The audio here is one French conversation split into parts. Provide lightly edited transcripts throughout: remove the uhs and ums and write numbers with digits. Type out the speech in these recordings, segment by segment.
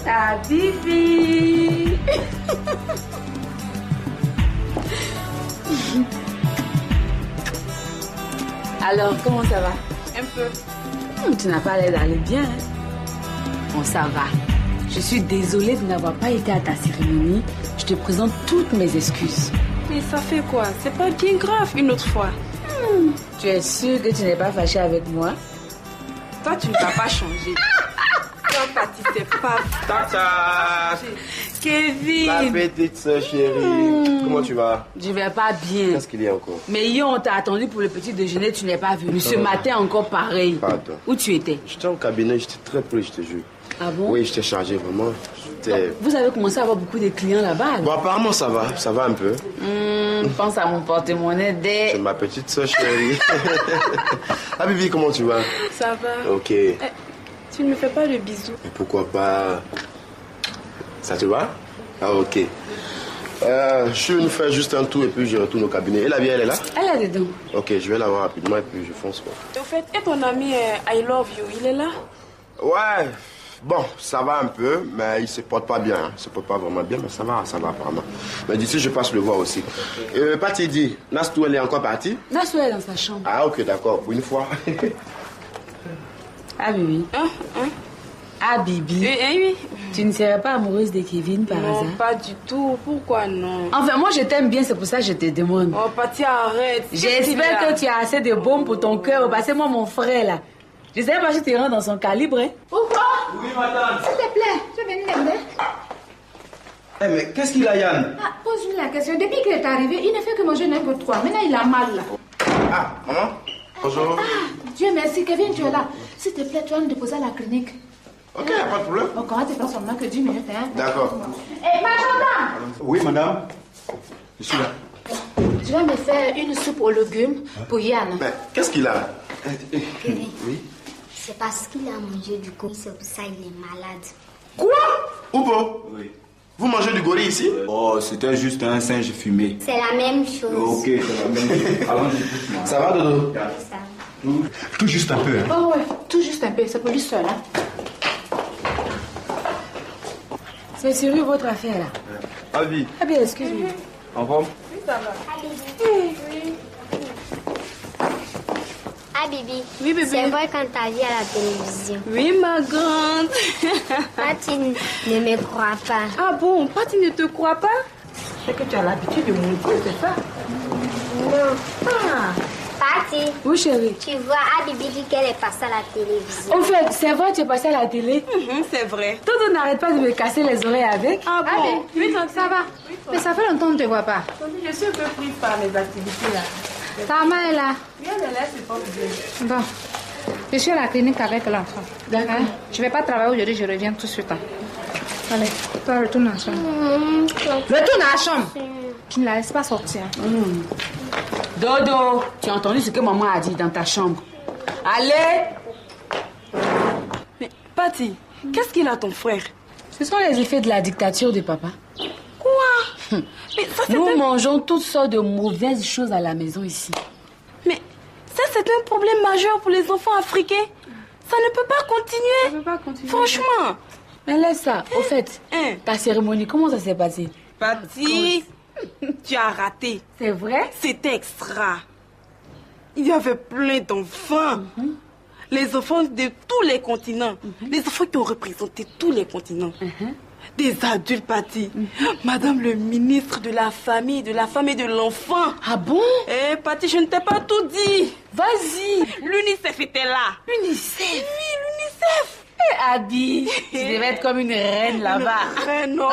Ah, Bibi. Alors, comment ça va? Un peu. Tu n'as pas l'air d'aller bien. Hein? Bon, ça va. Je suis désolée de n'avoir pas été à ta cérémonie. Je te présente toutes mes excuses. Mais ça fait quoi? C'est pas bien grave une autre fois. Tu es sûre que tu n'es pas fâchée avec moi? Toi, tu ne vas pas changer. Toi, Patty, c'est pas... Tata! Kevin! Ma petite soeur chérie. Comment tu vas? Je vais pas bien. Qu'est-ce qu'il y a encore? Mais hier, on t'a attendu pour le petit déjeuner, tu n'es pas venu. Ce matin, encore pareil. Pardon. Où tu étais? J'étais au cabinet, j'étais très pris, je te jure. Ah bon? Oui, j'étais chargé vraiment. Vous avez commencé à avoir beaucoup de clients là-bas? Bon, apparemment, ça va un peu. Pense à mon porte-monnaie C'est ma petite soeur chérie. Ah, Bibi, comment tu vas? Ça va. Ok. Tu ne me fais pas le bisou. Mais pourquoi pas? Ça te va? Ah, ok. Je vais nous faire juste un tour et puis je retourne au cabinet. Et la vieille, elle est là? Elle est dedans. Ok, je vais la voir rapidement et puis je fonce, quoi. Au fait, et ton ami I Love You, il est là? Ouais, bon, ça va un peu, mais il se porte pas bien. Hein. Il se porte pas vraiment bien, mais ça va apparemment. Mais d'ici, je passe le voir aussi. Patty dit, Nastou, elle est encore partie? Nastou est dans sa chambre. Ah, ok, d'accord, pour une fois. Ah, Bibi. Ah, Bibi. Oui. Tu ne serais pas amoureuse de Kevin par hasard? Non, pas du tout. Pourquoi non? Enfin, moi, je t'aime bien, c'est pour ça que je te demande. Oh, Patty, arrête. J'espère que tu as assez de bombes pour ton cœur. Parce que moi, mon frère, là, je ne sais pas si tu rentres dans son calibre. Hein? Pourquoi? Oui, madame. S'il te plaît, je viens d'aimer. Eh, mais qu'est-ce qu'il a, Yann? Ah, pose-lui la question. Depuis qu'il est arrivé, il ne fait que manger n'importe quoi. Maintenant, il a mal là. Ah, maman? Bonjour. Ah, Dieu merci, Kevin, tu es là. S'il te plaît, tu vas me déposer à la clinique. Ok, pas de problème. Bon, quand tu prends seulement que 10 minutes, hein. D'accord. Eh, ma gendarme! Oui, madame. Je suis là. Tu vas me faire une soupe aux légumes pour Yann. Mais qu'est-ce qu'il a? Kevin, Oui. c'est parce qu'il a mangé du gorille, c'est pour ça qu'il est malade. Quoi? Oupo? Oui. Vous mangez du gorille ici? Oh, c'était juste un singe fumé. C'est la même chose. Ok, c'est la même chose. Allons-y. Ça va, Dodo? Ça. Tout juste un peu, hein. Oh, ouais, tout juste un peu. C'est pour lui seul, hein. C'est sérieux votre affaire, là? Avi, Ah bien, excuse-moi. en forme? Ah, Bibi. Oui, bébé. C'est vrai quand t'as vu à la télévision. Oui, ma grande. Patty ne me croit pas. Ah bon, Patty ne te croit pas? C'est que tu as l'habitude de monter, c'est ça? Non. Ah, Patty, oui, chérie. tu vois, ah, Bibi dit qu'elle est passée à la télévision. En fait, c'est vrai, tu es passé à la télé. C'est vrai. Toto n'arrête pas de me casser les oreilles avec. Ah Ah, bon? mais, oui, ça va. Mais ça fait longtemps qu'on ne te voit pas. Je suis un peu prise par mes activités là. Ta main est là. Viens de là, c'est pas bien. Bon. Je suis à la clinique avec l'enfant. D'accord. Hein? Je vais pas travailler aujourd'hui, je reviens tout de suite. Hein. Allez, toi, retourne à la chambre. Retourne à la chambre. Tu ne la laisses pas sortir. Dodo, tu as entendu ce que maman a dit dans ta chambre? Allez! Mais Patty, qu'est-ce qu'il a ton frère? Ce sont les effets de la dictature de papa. Quoi? Mais ça c'est Nous mangeons toutes sortes de mauvaises choses à la maison ici. Mais ça c'est un problème majeur pour les enfants africains. Ça ne peut pas continuer. Ça peut pas continuer. Franchement. Mais laisse ça. Au fait, Hein? ta cérémonie, comment ça s'est passé? Patty, tu as raté. C'est vrai? C'était extra. Il y avait plein d'enfants. Les enfants de tous les continents. Les enfants qui ont représenté tous les continents. Des adultes, Patty. Madame le ministre de la famille et de l'enfant. Ah bon? Eh, Patty, je ne t'ai pas tout dit. Vas-y. L'UNICEF était là. UNICEF. Oui, l'UNICEF. Abby, tu devais être comme une reine là-bas. Non.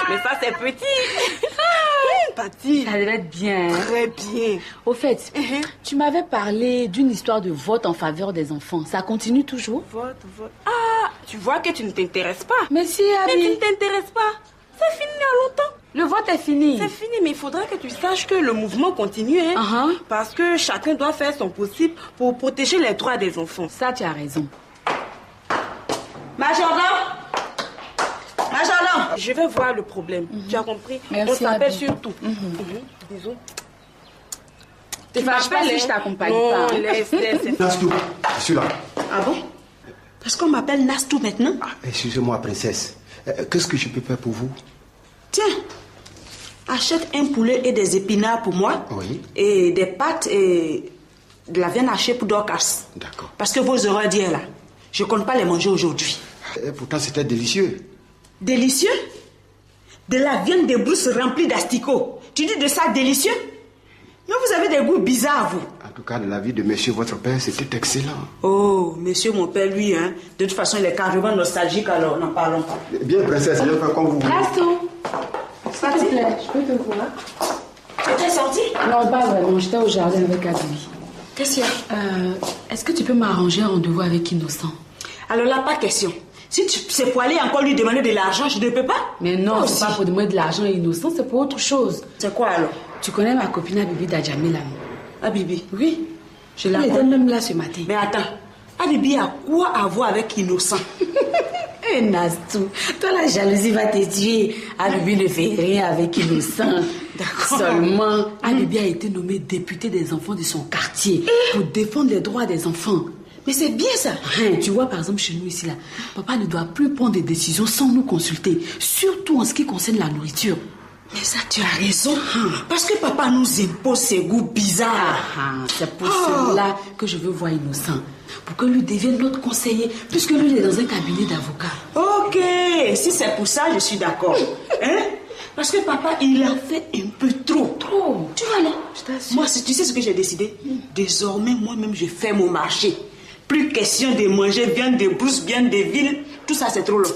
Mais ça, c'est petit. Patty. Ça devait être bien. Hein? Très bien. Au fait, tu m'avais parlé d'une histoire de vote en faveur des enfants. Ça continue toujours? Vote. Ah, tu vois que tu ne t'intéresses pas. Mais si, Mais tu ne Abby. t'intéresses pas. C'est fini il y a longtemps. Le vote est fini. C'est fini, mais il faudra que tu saches que le mouvement continue. Hein, parce que chacun doit faire son possible pour protéger les droits des enfants. Ça, tu as raison. Majordome, je vais voir le problème. Tu as compris? Merci, on s'appelle Abby. sur tout. Bisous. Tu ne fâches pas si je t'accompagne Non, pas. laisse. Nastou, je suis là. Ah bon? Parce qu'on m'appelle Nastou maintenant. Ah, excusez-moi, princesse. Qu'est-ce que je peux faire pour vous? Tiens, achète un poulet et des épinards pour moi. Oui. Et des pâtes et de la viande hachée pour Dorcas. D'accord. Parce que vos erreurs d'hier là, je ne compte pas les manger aujourd'hui. Pourtant, c'était délicieux. Délicieux? De la viande de brousse remplie d'asticots. Tu dis de ça délicieux? Mais vous avez des goûts bizarres, vous. En tout cas, de la vie de monsieur, votre père, c'était excellent. Oh, monsieur, mon père, lui, hein. De toute façon, il est carrément nostalgique, alors n'en parlons pas. Bien, princesse, je vais faire comme vous voulez. Nastou, s'il te plaît, je peux te voir? Tu es sorti? Non, pas vraiment, j'étais au jardin avec Abibi. Qu'est-ce qu'il y a? Est-ce que tu peux m'arranger un rendez-vous avec Innocent? Alors là, pas question. Si c'est pour aller encore lui demander de l'argent, je ne peux pas. Mais non, c'est pas pour demander de l'argent à Innocent, c'est pour autre chose. C'est quoi alors? Tu connais ma copine Abibi Dajami là, non? Abibi? Oui. Je la Elle connais était même là ce matin. Mais attends, Abibi a quoi à voir avec Innocent? Eh Nastou, toi la jalousie va te tuer. Abibi ne fait rien avec Innocent. D'accord. Seulement, Abibi a été nommée députée des enfants de son quartier pour défendre les droits des enfants. Mais c'est bien ça. Tu vois, par exemple, chez nous ici, là, papa ne doit plus prendre des décisions sans nous consulter, surtout en ce qui concerne la nourriture. Mais ça, tu as raison. Parce que papa nous impose ses goûts bizarres. C'est pour cela que je veux voir Innocent, pour que lui devienne notre conseiller, puisque lui, il est dans un cabinet d'avocats. Ok, si c'est pour ça, je suis d'accord. Hein? Parce que papa, il a fait un peu trop. Trop. Tu vois, non? Je t'assure. Moi, tu sais ce que j'ai décidé? Désormais, moi-même, je fais mon marché. Plus question de manger viande de brousse, viande de ville. Tout ça, c'est trop long.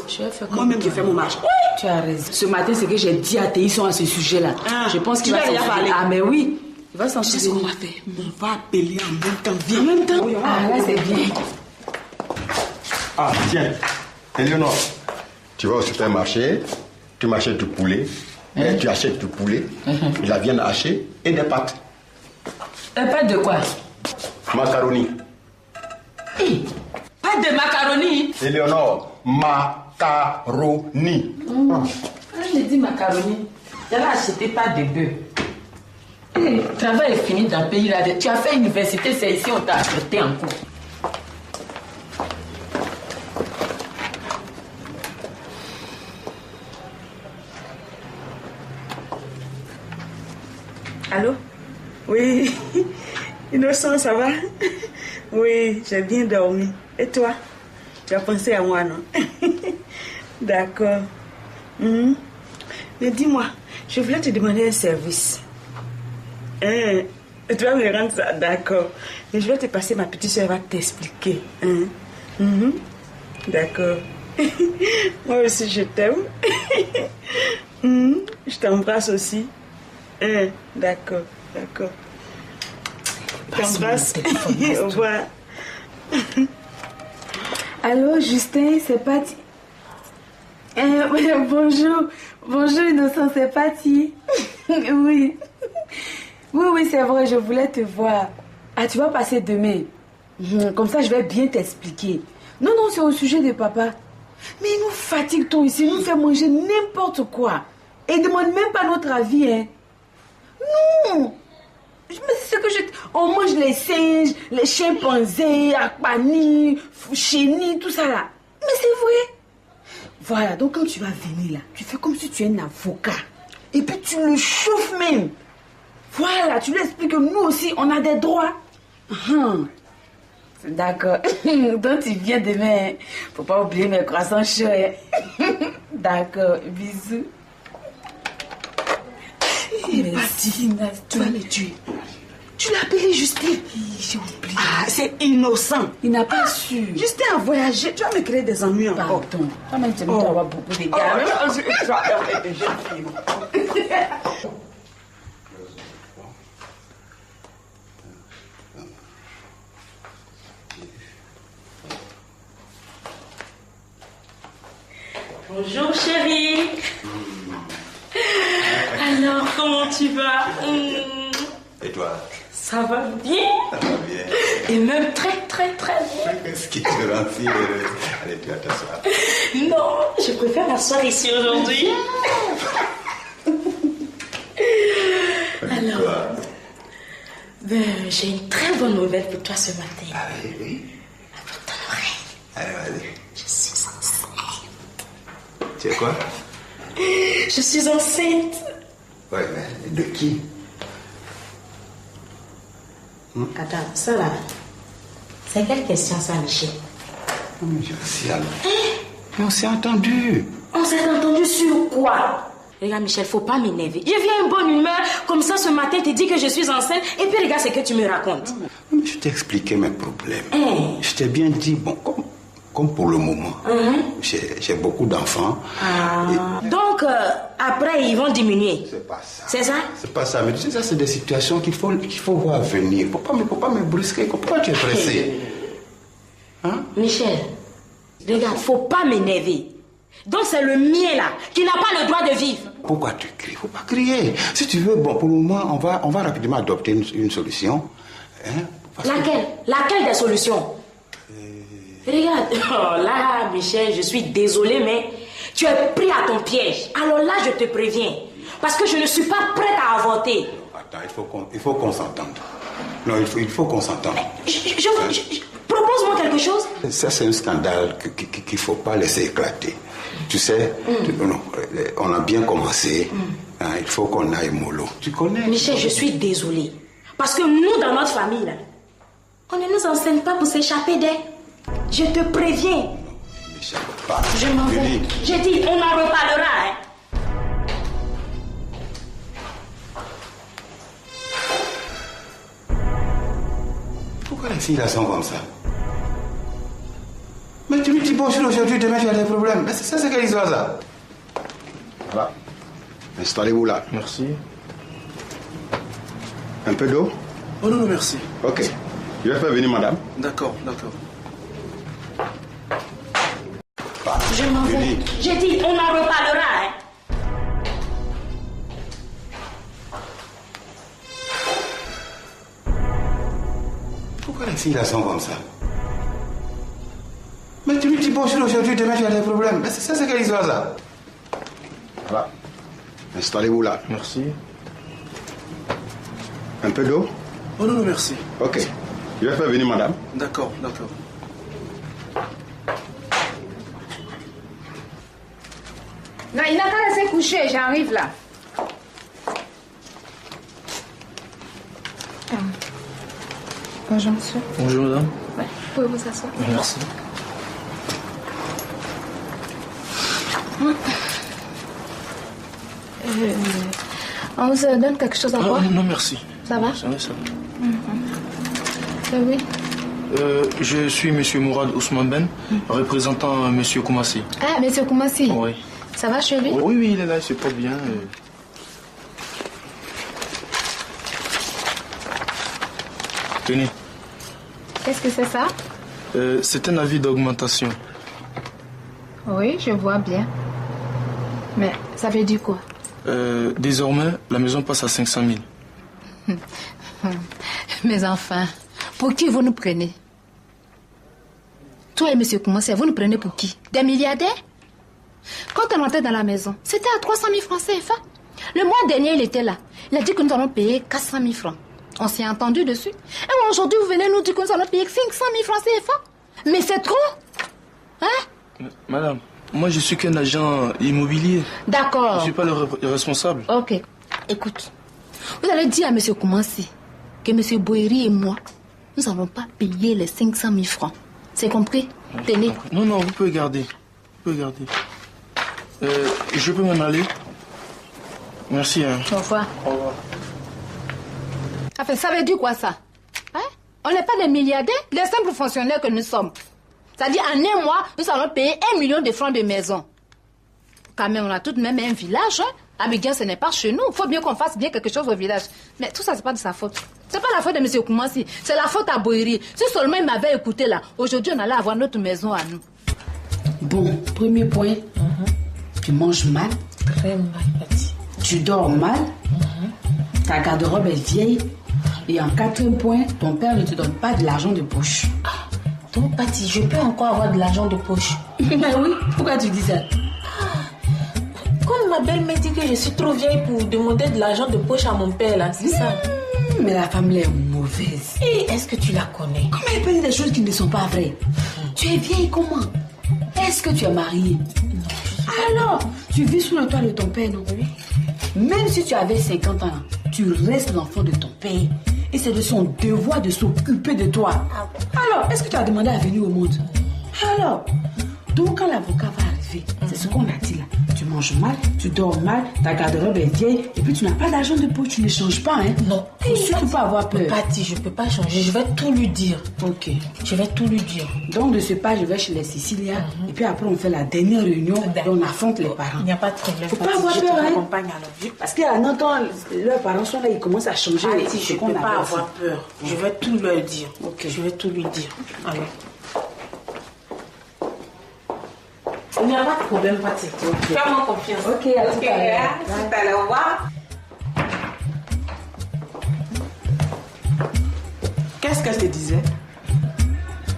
Moi-même, je fais mon marché. Tu as raison. Ce matin, c'est que j'ai dit à Théison à ce sujet-là. Je pense qu'il va s'en parler. Ah, mais oui. Il va s'en souvenir. Tu sais ce qu'on va faire? On va appeler en même temps. Viens. En même temps? Oui, là, c'est bien. Ah, tiens. Éléonore, tu vas au supermarché, tu m'achètes du poulet, tu achètes du poulet, de la viande hachée et des pâtes. Des pâtes de quoi? Macaroni. Pas de macaroni. Éléonore, macaroni. Je dis macaroni. J'allais acheter pas de bœuf. Le travail est fini dans le pays là. Tu as fait université, c'est ici on t'a accepté en cours. Allô? Oui. Innocent, ça va? Oui, j'ai bien dormi. Et toi? Tu as pensé à moi, non? D'accord. Mais dis-moi, je voulais te demander un service. Tu vas me rendre ça? D'accord. Mais je vais te passer, ma petite soeur va t'expliquer. D'accord. Moi aussi, je t'aime. Je t'embrasse aussi. D'accord, d'accord. Je t'embrasse. Au revoir. Allô, Justin, c'est Patty. Bonjour. Bonjour, Innocent, c'est Patty. Oui. Oui, c'est vrai, je voulais te voir. Ah, tu vas passer demain. Comme ça, je vais bien t'expliquer. Non, c'est au sujet de papa. Mais il nous fatigue tout ici, il nous fait manger n'importe quoi. Et il ne demande même pas notre avis, hein. Non. Mais c'est ce que on mange les singes, les chimpanzés, akpani, chenilles, tout ça là. Mais c'est vrai. Voilà, donc quand tu vas venir là, tu fais comme si tu es un avocat. Et puis tu le chauffes même. Voilà, tu lui expliques que nous aussi, on a des droits. D'accord. Donc tu viens demain. Faut pas oublier mes croissants chauds. D'accord, bisous. Il est parti. Tu vas le tuer. Tu l'as appelé Justin. J'ai oublié. Ah, c'est innocent. Il n'a pas su. Justin a voyagé. Tu vas me créer des ennuis encore. Pardon. Toi-même, tu dois avoir beaucoup de gars. Bonjour chérie. Alors, comment tu vas? Et toi? Ça va bien? Ça va bien. Et même très, très, très bien. Qu'est-ce qui te rend si heureuse? Allez, tu vas t'asseoir. Non, je préfère m'asseoir ici aujourd'hui. Alors, j'ai une très bonne nouvelle pour toi ce matin. Ah oui? Apporte ton oreille. Allez, vas-y. Tu es quoi? Je suis enceinte. Ouais, mais de qui? Attends, ça là, c'est quelle question ça, Michel? Mais Josiane. Mais on s'est entendu. On s'est entendu sur quoi? Regarde Michel, faut pas m'énerver. Je viens en bonne humeur, comme ça ce matin tu dis que je suis enceinte, et puis regarde ce que tu me racontes. Mais je t'ai expliqué mes problèmes. Je t'ai bien dit, bon, comme pour le moment, j'ai beaucoup d'enfants. Donc, après, ils vont diminuer. C'est pas ça. C'est ça? C'est pas ça, mais tu sais, ça c'est des situations qu'il faut voir venir. Faut pas me brusquer. Pourquoi tu es pressé? Hein? Michel, regarde, faut pas m'énerver. Donc c'est le mien là, qui n'a pas le droit de vivre. Pourquoi tu cries? Faut pas crier. Si tu veux, bon, pour le moment, on va rapidement adopter une solution. Hein? Laquelle des solutions? Regarde, oh là, Michel, je suis désolée, mais tu es pris à ton piège. Alors là, je te préviens. Parce que je ne suis pas prête à avorter. Attends, il faut qu'on s'entende. Non, il faut qu'on s'entende. Propose-moi quelque chose. Ça, c'est un scandale qu'il ne faut pas laisser éclater. Tu sais, on a bien commencé. Hein, il faut qu'on aille mollo. Tu connais? Michel, je suis désolée. Parce que nous, dans notre famille, là, on ne nous enseigne pas pour s'échapper d'elle. Je te préviens. Michel, pas. Je m'en vais. J'ai dit, on en reparlera. Hein. Pourquoi les filles là sont comme ça? Mais tu lui dis bonjour aujourd'hui, demain tu as des problèmes. Mais c'est quelle histoire ça? Voilà. Installez-vous là. Merci. Un peu d'eau? Oh non, merci. Ok. Je vais faire venir madame. D'accord, d'accord. Je m'en vais. J'ai dit, on en reparlera. Hein. Pourquoi les filles là sont comme ça? Mais tu lui dis bonjour aujourd'hui, demain tu as des problèmes. Mais c'est quelle histoire ça? Voilà. Installez-vous là. Merci. Un peu d'eau? Oh non, merci. Ok. Je vais faire venir madame. D'accord, d'accord. Non, il n'a qu'à laisser coucher, j'arrive là. Bonjour, monsieur. Bonjour, madame. Ouais, vous pouvez vous asseoir. Merci. On vous donne quelque chose à boire? Non, merci. Ça va? Ça va. Oui. Je suis monsieur Mourad Ousmane Ben, représentant monsieur Koumassi. Ah, monsieur Koumassi? Oui. Ça va chez lui? Oui, il est là, il se porte bien. Tenez. Qu'est-ce que c'est ça? C'est un avis d'augmentation. Oui, je vois bien. Mais ça veut dire quoi? Désormais, la maison passe à 500 000. Mais enfin, pour qui vous nous prenez? Toi et monsieur Koumassi, vous nous prenez pour qui? Des milliardaires? Quand on entrait dans la maison, c'était à 300 000 francs CFA. Le mois dernier, il était là. Il a dit que nous allons payer 400 000 francs. On s'est entendu dessus. Et aujourd'hui, vous venez nous dire que nous allons payer 500 000 francs CFA. Mais c'est trop. Hein? Madame, moi je suis qu'un agent immobilier. D'accord. Je ne suis pas le responsable. Ok. Écoute, vous allez dire à monsieur Koumassi que monsieur Boeri et moi, nous n'allons pas payer les 500 000 francs. C'est compris? Tenez. Non, vous pouvez garder. Vous pouvez garder. Je peux m'en aller? Merci. Hein. Au revoir. Au revoir. Enfin, ça veut dire quoi ça? Hein? On n'est pas des milliardaires, les simples fonctionnaires que nous sommes. C'est-à-dire, en un mois, nous allons payer 1 million de francs de maison. Quand même, on a tout de même un village. Hein? Abidjan, ce n'est pas chez nous. Il faut bien qu'on fasse bien quelque chose au village. Mais tout ça, c'est pas de sa faute. C'est pas la faute de M. Koumassi. C'est la faute à Boeri. Si seulement il m'avait écouté là, aujourd'hui, on allait avoir notre maison à nous. Bon, premier point, tu manges mal. Très mal, Pati. Tu dors mal. Ta garde-robe est vieille. Et en quatrième point, ton père ne te donne pas de l'argent de poche. Donc, Pati, je peux encore avoir de l'argent de poche? Ben oui, pourquoi tu dis ça? Comme ma belle-mère dit que je suis trop vieille pour demander de l'argent de poche à mon père, là, c'est ça? Mais la femme est mauvaise. Et est-ce que tu la connais? Comment elle peut dire des choses qui ne sont pas vraies? Tu es vieille comment? Est-ce que tu es mariée? Non. Alors, tu vis sous le toit de ton père, non? Oui. Même si tu avais 50 ans, tu restes l'enfant de ton père. Et c'est de son devoir de s'occuper de toi. Alors, est-ce que tu as demandé à venir au monde? Alors, donc quand l'avocat va arriver, c'est ce qu'on a dit là. Tu manges mal, tu dors mal, ta garde-robe est vieille, et puis tu n'as pas d'argent de poche, tu ne changes pas, hein? Non. Il faut pas avoir peur. Paty, je peux pas changer, je vais tout lui dire. Ok. Je vais tout lui dire. Donc de ce pas, je vais chez les Cécilia, et puis après on fait la dernière réunion, et on affronte les parents. Il n'y a pas de problème. Faut pas avoir peur, hein? Alors. Parce qu'il y a un an, quand leurs parents sont là, ils commencent à changer. Paty, je peux pas avoir peur. Je vais tout leur dire. Ok. Je vais tout lui dire. Alors. Il n'y a pas de problème, Paty. Okay. Fais-moi confiance. Ok, à tout à l'heure. Tout à l'heure, au revoir. Qu'est-ce qu'elle te disait?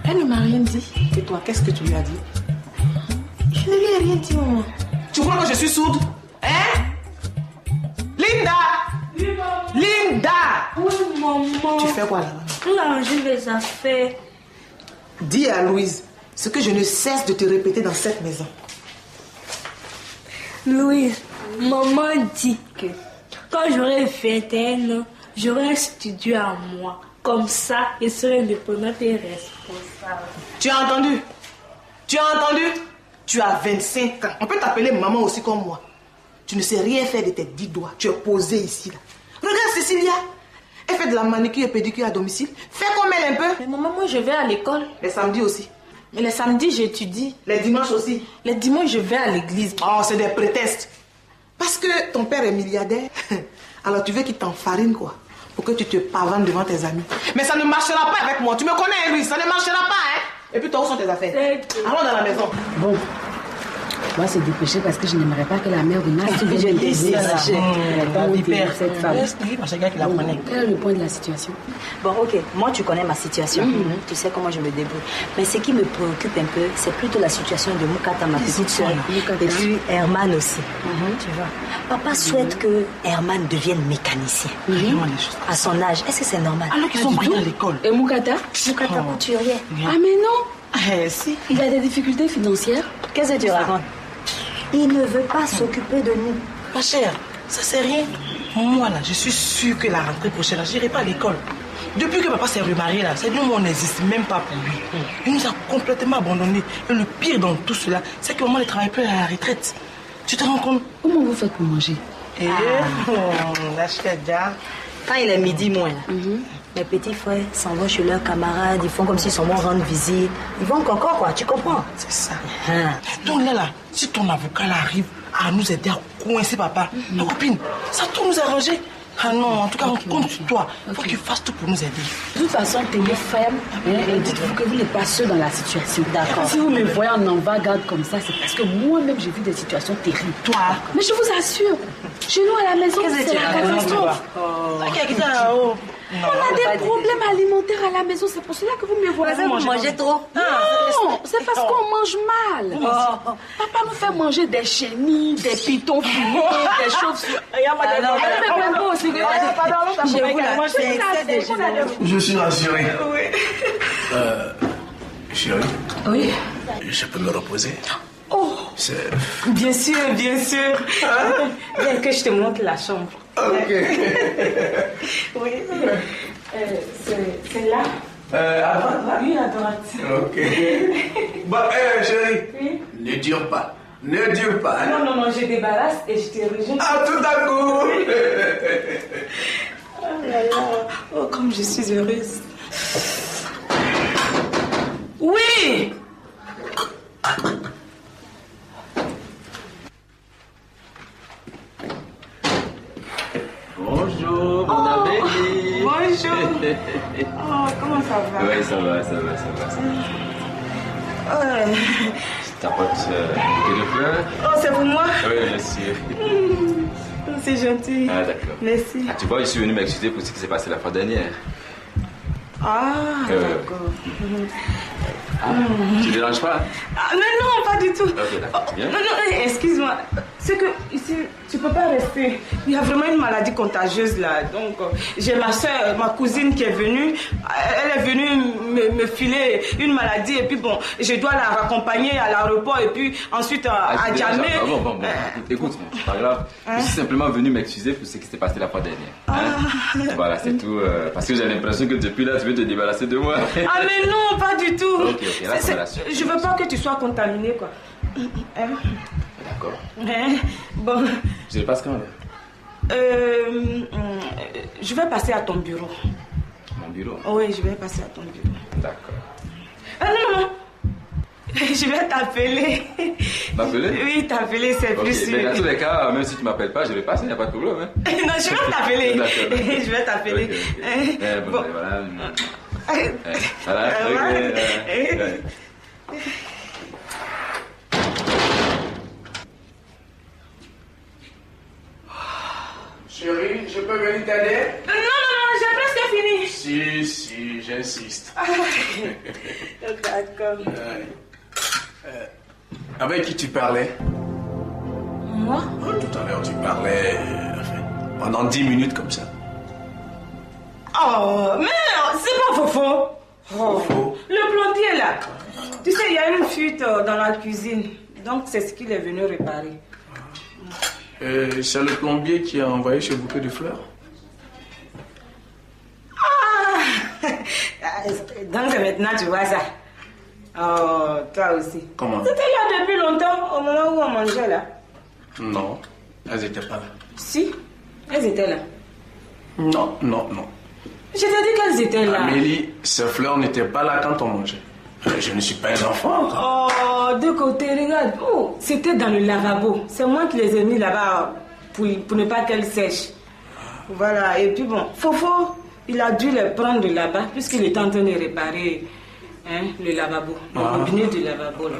Elle ne m'a rien dit. Et toi, qu'est-ce que tu lui as dit? Je ne lui ai rien dit, maman. Tu crois que je suis sourde? Hein? Linda! Oui, maman. Linda! Oui, maman. Tu fais quoi là-bas? Pour arranger les affaires. Dis à Louise ce que je ne cesse de te répéter dans cette maison. Louise, maman dit que quand j'aurai 21 ans, j'aurai un studio à moi. Comme ça, je serai indépendante et responsable. Tu as entendu? Tu as entendu? Tu as 25 ans. On peut t'appeler maman aussi comme moi. Tu ne sais rien faire de tes 10 doigts. Tu es posée ici là. Regarde Cécilia. Elle fait de la manicure et pédicure à domicile. Fais comme elle un peu. Mais maman, moi je vais à l'école. Les samedis aussi. Mais les samedis, j'étudie. Les dimanches aussi. Les dimanches, je vais à l'église. Oh, c'est des prétextes. Parce que ton père est milliardaire. Alors tu veux qu'il t'enfarine quoi? Pour que tu te pavanes devant tes amis. Mais ça ne marchera pas avec moi. Tu me connais, Louis. Ça ne marchera pas, hein? Et puis toi, où sont tes affaires? Allons dans la maison. Bon. On va se dépêcher parce que je n'aimerais pas que la mère de Nastou vienne t'aider. Cette femme. Quel est le point de la situation? Bon, ok, moi tu connais ma situation, tu sais comment je me débrouille. Mais ce qui me préoccupe un peu, c'est plutôt la situation de Moukata, ma petite soeur, et puis Herman aussi. Tu vois, papa souhaite que Herman devienne mécanicien. À son âge, est-ce que c'est normal? Alors qu'ils sont pris à l'école. Et Moukata? Moukata couturier. Ah mais non. Si. Il a des difficultés financières. Qu'est-ce que tu racontes? Il ne veut pas s'occuper de nous. Ma chère, ça c'est rien. Moi là, je suis sûre que la rentrée prochaine, je n'irai pas à l'école. Depuis que papa s'est remarié là, c'est nous, on n'existe même pas pour lui. Il nous a complètement abandonnés. Et le pire dans tout cela, c'est que maman ne travaille plus à la retraite. Tu te rends compte? Comment vous faites pour manger? Quand il est midi moins là, mes petits frères s'en vont chez leurs camarades, ils font comme s'ils s'en vont rendre visite. Ils vont encore quoi, tu comprends? C'est ça. Donc là, si ton avocat là arrive à nous aider à coincer papa, nos copines, ça va tout nous arranger. Ah non, en tout cas, on compte sur toi. Il faut qu'il fasse tout pour nous aider. De toute façon, tenez ferme et dites-vous que vous n'êtes pas seul dans la situation. D'accord. Si vous me voyez en envagade comme ça, c'est parce que moi-même, j'ai vu des situations terribles. Toi? Mais je vous assure, chez nous à la maison, c'est la catastrophe. On a des problèmes alimentaires à la maison, c'est pour cela que vous me voyez. Vous mangez trop? Non, c'est parce qu'on mange mal. Papa nous fait manger des chenilles, des pitons fumés, des chauves-souris. Je suis rassuré. Chérie. Oui. Je peux me reposer? Oh, bien sûr, bien sûr. Viens que je te montre la chambre. Ok. Oui. C'est là. À droite, là? Oui, à droite. Ok. Bon, chérie. Oui? Ne dure pas. Ne dure pas. Hein? Non, je débarrasse et je te rejoins. Ah, tout à coup. Oh là là. Oh, comme je suis heureuse. Oui! Bonjour, mon Abélie. Bonjour. Oh, comment ça va? Oui, ça va. Je t'apporte des fleurs. Oh, c'est pour moi? Oui, bien sûr. C'est gentil. Ah, d'accord. Merci. Ah, tu vois, je suis venu m'excuser pour ce qui s'est passé la fois dernière. Ah, d'accord. Tu ne déranges pas? Ah, mais non, pas du tout. Ok, d'accord. Bien. Non, excuse-moi. C'est que ici, tu peux pas rester. Il y a vraiment une maladie contagieuse là. Donc, j'ai ma soeur, ma cousine qui est venue. Elle est venue me filer une maladie. Et puis bon, je dois la raccompagner à l'aéroport et puis ensuite à Djamé. Bon, écoute, c'est pas grave. Je suis simplement venu m'excuser pour ce qui s'est passé la fois dernière. Hein? Voilà, c'est tout. Parce que j'ai l'impression que depuis là, tu veux te débarrasser de moi. Ah mais non, pas du tout. Ok, là, c'est la suite. Je veux pas que tu sois contaminé, quoi. D'accord. Bon. Je le passe quand là? Je vais passer à ton bureau. Mon bureau? Oui, je vais passer à ton bureau. D'accord. Non. Je vais t'appeler. M'appeler? Oui, t'appeler, c'est plus sûr. Mais dans tous les cas, même si tu m'appelles pas, je vais passer, il n'y a pas de problème. Hein? Non, je vais t'appeler. D'accord. Je vais t'appeler. Okay. Bon, voilà. Voilà. Chérie, je peux venir t'aider? Non, j'ai presque fini. Si, j'insiste. D'accord. Avec qui tu parlais? Moi? Tout à l'heure, tu parlais pendant 10 minutes comme ça. Oh, mais c'est pas Fofo. Fofo? Le plombier là. Tu sais, il y a une fuite dans la cuisine. Donc, c'est ce qu'il est venu réparer. C'est le plombier qui a envoyé ce bouquet de fleurs? Donc, maintenant, tu vois ça. Oh, toi aussi. Comment? C'était là depuis longtemps, au moment où on mangeait là. Non, elles n'étaient pas là. Si, elles étaient là. Non. Je t'ai dit qu'elles étaient là. Amélie, ces fleurs n'étaient pas là quand on mangeait. Je ne suis pas un enfant. Oh, de côté, regarde. Oh, c'était dans le lavabo. C'est moi qui les ai mis là-bas pour ne pas qu'elles sèchent. Voilà, et puis bon, Fofo, il a dû les prendre là-bas puisqu'il était en train de réparer le lavabo, le robinet du lavabo. Là.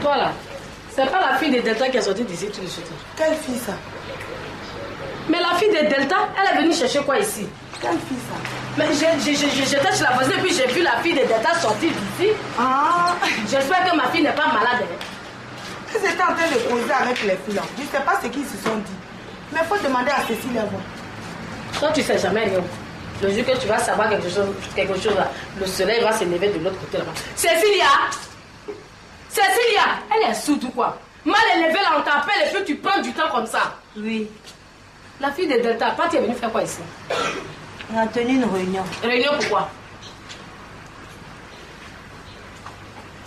Toi là, c'est pas la fille de Delta qui est sortie d'ici tout de suite. Quelle fille ça? Mais la fille de Delta, elle est venue chercher quoi ici? Quelle fille ça? Mais j'étais chez la voisine et puis j'ai vu la fille de Delta sortir d'ici. J'espère que ma fille n'est pas malade. Ils étaient en train de causer avec les filles là. Je ne sais pas ce qu'ils se sont dit. Mais il faut demander à Cécile avant. Toi, tu ne sais jamais rien. Le jour que tu vas savoir quelque chose là, le soleil va se lever de l'autre côté là-bas. Cécilia, elle est sourde ou quoi? Mal élevée là, on t'appelle et puis tu prends du temps comme ça. Oui. La fille de Delta, Patty est venue faire quoi ici? On a tenu une réunion. Réunion pourquoi?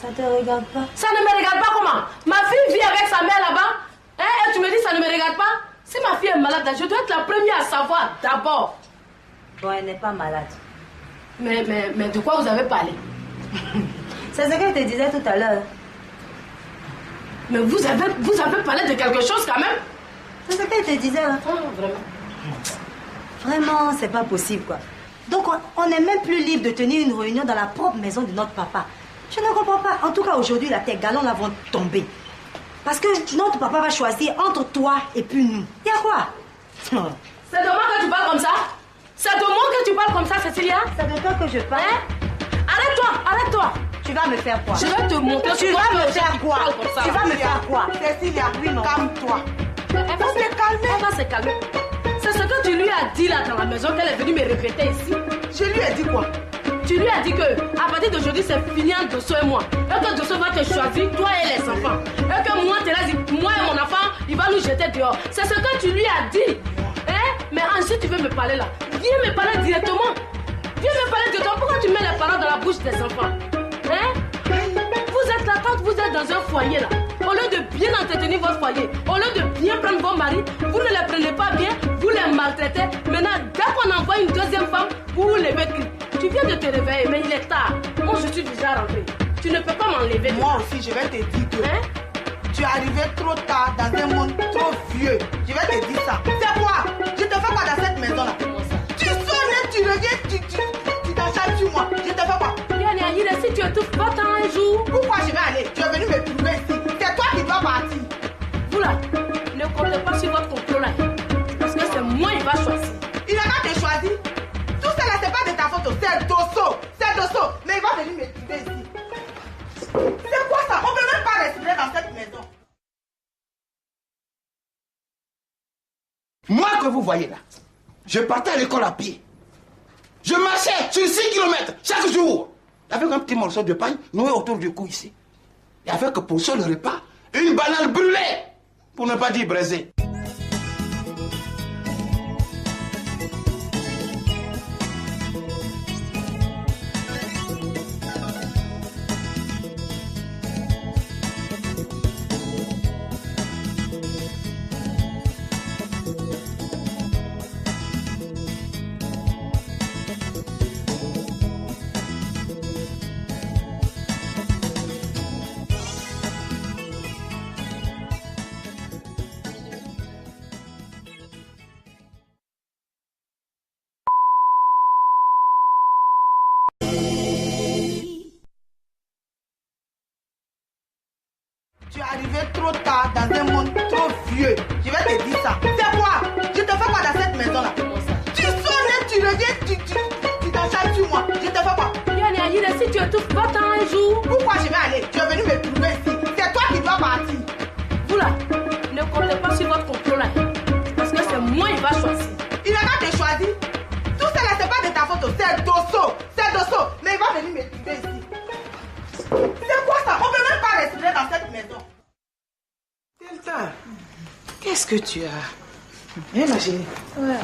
Ça te regarde pas? Ça ne me regarde pas comment? Ma fille vit avec sa mère là-bas. Et tu me dis ça ne me regarde pas? Si ma fille est malade, je dois être la première à savoir d'abord. Bon, elle n'est pas malade. Mais de quoi vous avez parlé? C'est ce que je te disais tout à l'heure. Mais vous avez parlé de quelque chose quand même? C'est ce que je te disais. Hein? Oh, vraiment? Vraiment, c'est pas possible quoi. Donc on n'est même plus libre de tenir une réunion dans la propre maison de notre papa. Je ne comprends pas. En tout cas, aujourd'hui, la tes galons là vont tomber. Parce que notre papa va choisir entre toi et puis nous. Il y a quoi? C'est de moi que tu parles comme ça? C'est de moi que tu parles comme ça, Cécilia? C'est de toi que je parle. Arrête-toi. Tu vas me faire quoi? Je vais te montrer. Tu vas me faire quoi? Tu vas me faire quoi? Cécilia, oui, non. Calme-toi. Elle va se calmer. C'est ce que tu lui as dit là dans la maison qu'elle est venue me répéter ici. Je lui ai dit quoi? Tu lui as dit que à partir d'aujourd'hui c'est fini entre Dosso et moi. Et que Dosso va te choisir, toi et les enfants. Et que moi, moi et mon enfant, il va nous jeter dehors. C'est ce que tu lui as dit. Mais ensuite tu veux me parler là. Viens me parler directement. Viens me parler directement. Pourquoi tu mets les paroles dans la bouche des enfants? Vous êtes là quand vous êtes dans un foyer là. Au lieu de bien entretenir votre foyer, au lieu de bien prendre vos maris, vous ne les prenez pas bien, vous les maltraitez. Maintenant, dès qu'on envoie une deuxième femme, vous levez. Tu viens de te réveiller, mais il est tard. Moi, je suis déjà rentrée. Tu ne peux pas m'enlever. Moi aussi, je vais te dire que tu es arrivé trop tard dans un monde trop vieux. Je vais te dire ça. C'est quoi? Je te fais quoi dans cette maison-là? Tu sonnes et tu reviens, tu t'enchaînes sur moi. Je te fais quoi? Si tu étouffes, va-t'en un jour. Pourquoi je vais aller? Tu es venu me trouver ici. C'est toi qui dois partir. Vous là, ne comptez pas sur votre complot là. Parce que c'est moi qui va choisir. Il n'a pas te choisi. Tout ça là, c'est pas de ta faute. C'est Dosso. C'est Dosso. Mais il va venir me trouver ici. C'est quoi ça? On ne peut même pas respirer dans cette maison. que vous voyez là, je partais à l'école à pied. Je marchais sur 6 km chaque jour. Avec un petit morceau de pain noué autour du cou ici. Et avec pour seul repas, une banane brûlée. Pour ne pas dire braisée. Tu es arrivé trop tard dans un monde trop vieux. Je vais te dire ça. C'est quoi? Je te fais quoi dans cette maison-là? Tu sonnes et tu reviens, tu t'enchaînes sur moi. Je te fais quoi? Yanni, si tu étouffes, va-t'en un jour. Pourquoi je vais aller? Tu es venu me trouver ici. C'est toi qui dois partir. Vous là, ne comptez pas sur votre complot là. Parce que c'est moi qui va choisir. Il n'a pas te choisi. Tout ça là, c'est pas de ta faute. C'est Dosso. C'est Dosso. Mais il va venir me trouver ici. C'est quoi ça? On ne peut même pas respirer dans cette maison. Delta, qu'est-ce que tu as? Hein, ma chérie? Ouais.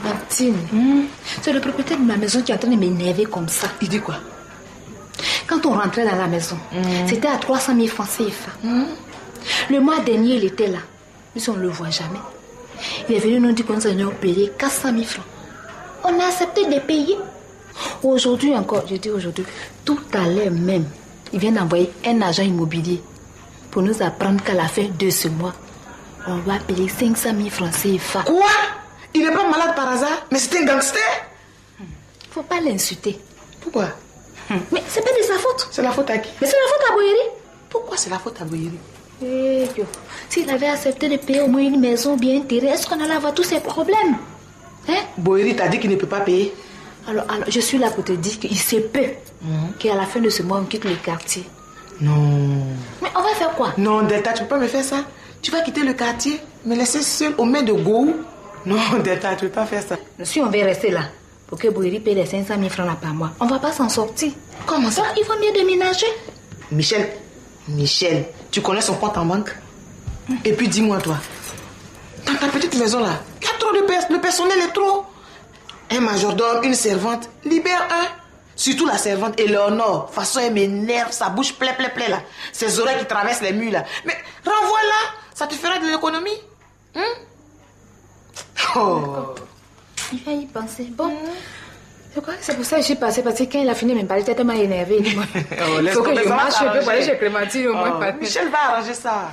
Martine, c'est le propriétaire de ma maison qui est en train de m'énerver comme ça. Il dit quoi? Quand on rentrait dans la maison, c'était à 300 000 francs CFA. Le mois dernier, il était là. Mais on ne le voit jamais. Il est venu nous dire qu'on nous allait payer 400 000 francs. On a accepté de payer. Aujourd'hui encore, je dis aujourd'hui, tout à l'heure même, il vient d'envoyer un agent immobilier pour nous apprendre qu'à la fin de ce mois, on va payer 500 000 francs CFA. Quoi? Il n'est pas malade par hasard? Mais c'est un gangster? Faut pas l'insulter. Pourquoi? Mais c'est pas de sa faute. C'est la faute à qui? Mais c'est la faute à Boyeri. Pourquoi c'est la faute à Boyeri? S'il avait accepté de payer au moins une maison bien terrée, est-ce qu'on allait avoir tous ces problèmes? Hein? Boyeri t'a dit qu'il ne peut pas payer. Alors, je suis là pour te dire qu'il se peut qu'à la fin de ce mois, on quitte le quartier. Non. Mais on va faire quoi? Non, Delta, tu peux pas me faire ça. Tu vas quitter le quartier, me laisser seule aux mains de Gou. Non, Delta, tu peux pas faire ça. Si on veut rester là, pour que Boyeri paye les 500 000 francs là par mois, on va pas s'en sortir. Comment ça? Il faut mieux déménager. Michel, tu connais son compte en banque? Et puis dis-moi, toi, dans ta petite maison là, il y a trop de le personnel est trop. Un majordome, une servante, libère un. Surtout la servante Éléonore. Façon, elle m'énerve, sa bouche plaît là. Ses oreilles qui traversent les murs là. Mais renvoie-la, ça te fera de l'économie. Oh. Il va y penser. Bon, je crois que c'est pour ça que je suis passée, parce que quand il a fini de me parler, j'étais tellement énervée. Il faut que je marche un peu pour aller chez Clémentine au moins. Michel va arranger ça.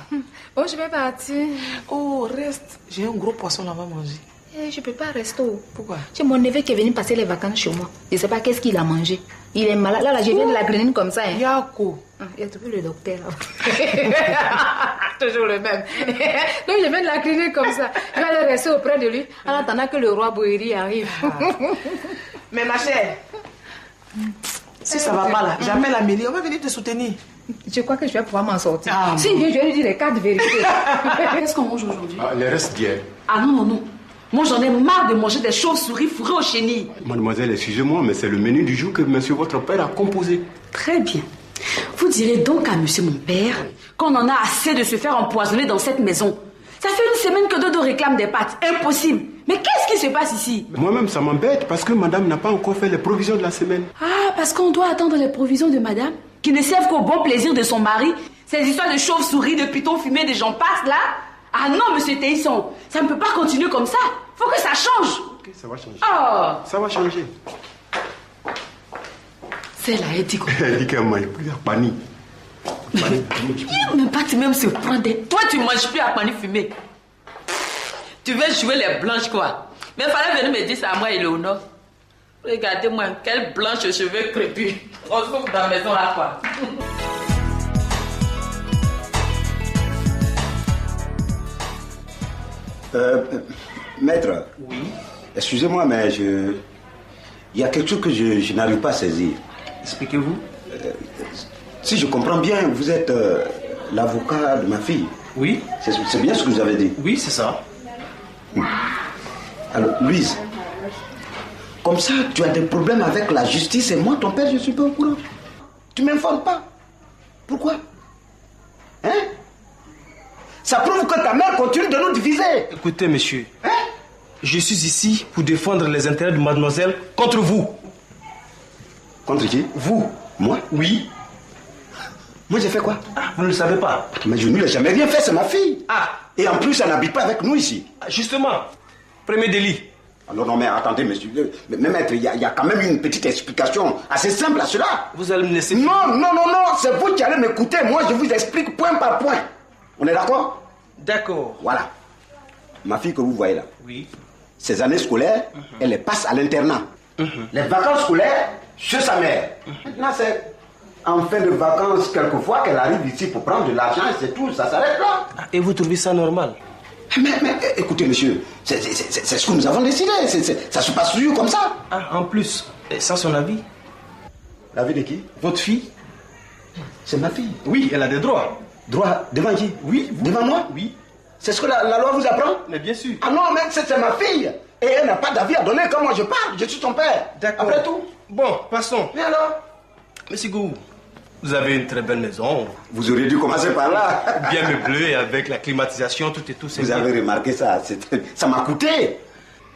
Bon, je vais partir. Oh, reste. J'ai un gros poisson là-bas à manger. Je peux pas rester. Pourquoi? J'ai mon neveu qui est venu passer les vacances chez moi. Je sais pas qu'est-ce qu'il a mangé. Il est malade. Là, je viens de la grenine comme ça. Yako. Il a trouvé le docteur. Toujours le même. Donc, je viens de la grenine comme ça. Je vais aller rester auprès de lui en attendant que le roi Boyeri arrive. Mais ma chère, si ça va pas là, j'appelle Amélie, on va venir te soutenir. Je crois que je vais pouvoir m'en sortir. Si il vient, je vais lui dire les 4 vérités. Qu'est-ce qu'on mange aujourd'hui? Les restes d'hier. Ah non. Moi, j'en ai marre de manger des chauves-souris fourrées au chenilles. Mademoiselle, excusez-moi, mais c'est le menu du jour que monsieur votre père a composé. Très bien. Vous direz donc à monsieur mon père qu'on en a assez de se faire empoisonner dans cette maison. Ça fait une semaine que Dodo réclame des pâtes. Impossible. Mais qu'est-ce qui se passe ici? Moi-même, ça m'embête parce que madame n'a pas encore fait les provisions de la semaine. Ah, parce qu'on doit attendre les provisions de madame qui ne servent qu'au bon plaisir de son mari. Ces histoires de chauves-souris, de pitons fumés, de gens passent là. Ah non, monsieur Théisson, ça ne peut pas continuer comme ça. Faut que ça change. Ok, ça va changer. Oh. Ça va changer. C'est là, elle dit quoi? Elle dit qu'elle ne mange plus à Pani. Il ne pas même se prendre. Toi, tu ne manges plus à Pani fumé. Tu veux jouer les blanches, quoi. Mais il fallait venir me dire ça à moi, Éléonore. Regardez-moi, quelle blanche aux cheveux crépus. On se trouve dans la maison là, quoi. Maître. Oui. Excusez-moi, mais il y a quelque chose que je n'arrive pas à saisir. Expliquez-vous. Si je comprends bien, vous êtes l'avocat de ma fille. Oui. C'est bien ce que vous avez dit. Oui, c'est ça. Alors, Louise, comme ça, tu as des problèmes avec la justice et moi, ton père, je ne suis pas au courant. Tu ne m'informes pas. Pourquoi? Hein? Ça prouve que ta mère continue de nous diviser. Écoutez, monsieur, je suis ici pour défendre les intérêts de mademoiselle contre vous. Contre qui? Vous. Moi? Oui. Moi, j'ai fait quoi? Vous ne le savez pas. Mais je ne lui ai jamais rien fait, c'est ma fille. Ah. Et en plus, elle n'habite pas avec nous ici. Justement, premier délit. Alors non, mais attendez, monsieur. Mais maître, il y a quand même une petite explication assez simple à cela. Vous allez me laisser... Non, c'est vous qui allez m'écouter. Moi, je vous explique point par point. On est d'accord? D'accord. Voilà. Ma fille que vous voyez là. Oui. Ses années scolaires, elle les passe à l'internat. Les vacances scolaires, chez sa mère. Maintenant, c'est en fin de vacances, quelquefois, qu'elle arrive ici pour prendre de l'argent et c'est tout. Ça s'arrête là. Et vous trouvez ça normal? Mais écoutez, monsieur, c'est ce que nous avons décidé. Ça se passe toujours comme ça. Ah, en plus, sans son avis. L'avis de qui? Votre fille. C'est ma fille. Oui, elle a des droits. Droits devant qui? Oui. Vous. Devant moi? Oui. C'est ce que la loi vous apprend? Mais bien sûr. Ah non, mais c'est ma fille. Et elle n'a pas d'avis à donner quand moi je parle. Je suis son père. D'accord. Après tout. Bon, passons. Mais alors? Monsieur Gou, vous avez une très belle maison. Vous auriez dû commencer par là. Bien meublée, avec la climatisation, tout et tout. Vous avez remarqué ça. Ça m'a coûté.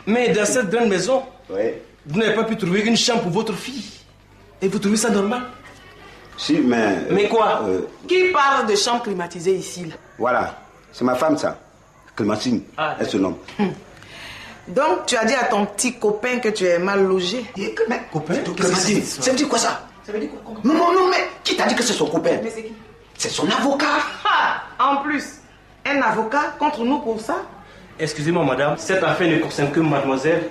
Mais dans cette grande maison, oui, vous n'avez pas pu trouver une chambre pour votre fille. Et vous trouvez ça normal? Si, mais... Mais quoi? Qui parle de chambre climatisée ici là? Voilà. C'est ma femme, ça. Clémentine. Elle se nomme. Donc, tu as dit à ton petit copain que tu es mal logé. Mais copain? Clémentine, ça veut dire quoi ça? Ça veut dire quoi? Non, mais qui t'a dit que c'est son copain? Mais c'est qui? C'est son avocat. En plus, un avocat contre nous pour ça? Excusez-moi, madame, cette affaire ne concerne que mademoiselle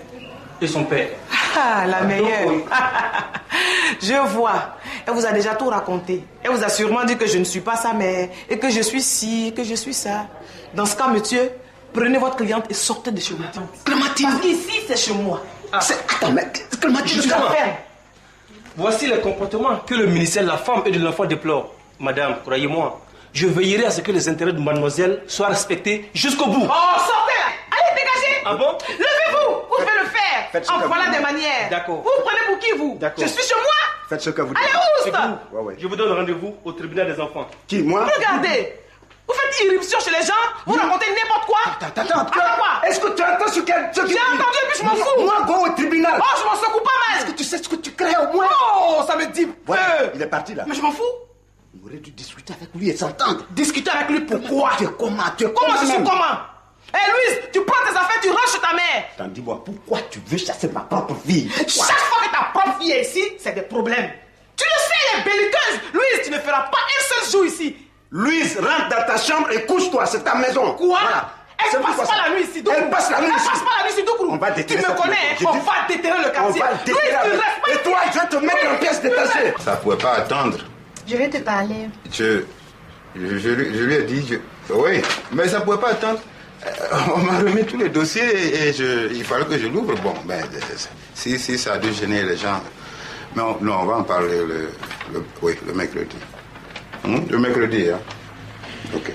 et son père. La meilleure. Je vois. Elle vous a déjà tout raconté. Elle vous a sûrement dit que je ne suis pas sa mère et que je suis ci, que je suis ça. Dans ce cas, monsieur, prenez votre cliente et sortez de chez moi. Clémentine. Parce qu'ici, c'est chez moi. Attends, mais Clémentine, justement, voici les comportements que le ministère de la Femme et de l'Enfant déplore. Madame, croyez-moi, je veillerai à ce que les intérêts de mademoiselle soient respectés jusqu'au bout. Oh, sortez là! Allez, dégagez! Ah bon? Levez-vous! Vous devez le faire! En voilà des manières. D'accord. Vous prenez pour qui, vous? D'accord. Je suis chez moi! Faites ce que vous dites. Allez, oust! Ouais. Je vous donne rendez-vous au tribunal des enfants. Qui, moi? Regardez! Vous faites irruption chez les gens, vous racontez n'importe quoi. Attends, quoi? Est-ce que tu entends ce qu'elle dit? J'ai entendu et puis je m'en fous. Moi, go au tribunal. Oh, je m'en secoue pas mal. Est-ce que tu sais ce que tu crées au moins? Oh, ça me dit peu. Il est parti là. Mais je m'en fous. On aurait dû discuter avec lui et s'entendre. Discuter avec lui pourquoi? Tu es comment? Comment je suis comment? Hé Louise, tu prends tes affaires, tu rentres chez ta mère. Attends, dis-moi, pourquoi tu veux chasser ma propre fille? Chaque fois que ta propre fille est ici, c'est des problèmes. Tu le sais, elle est belliqueuse. Louise, tu ne feras pas un seul jour ici. Louise, rentre dans ta chambre et couche-toi, c'est ta maison. Quoi? Voilà. Elle passe pas la nuit ici, Elle passe la nuit ici. Elle passe pas la nuit ici, Doukourou. On va déterrer. Tu me connais, on va déterrer le quartier. Louise, tu restes pas. Et toi, je vais te mettre en pièces détachées. Ça pouvait pas attendre. Je vais te parler. Je lui ai dit... Oui, mais ça pouvait pas attendre. On m'a remis tous les dossiers et il fallait que je l'ouvre. Bon, ben, si ça a dû gêner les gens... Mais on va en parler le mercredi. Le mercredi, hein. Ok.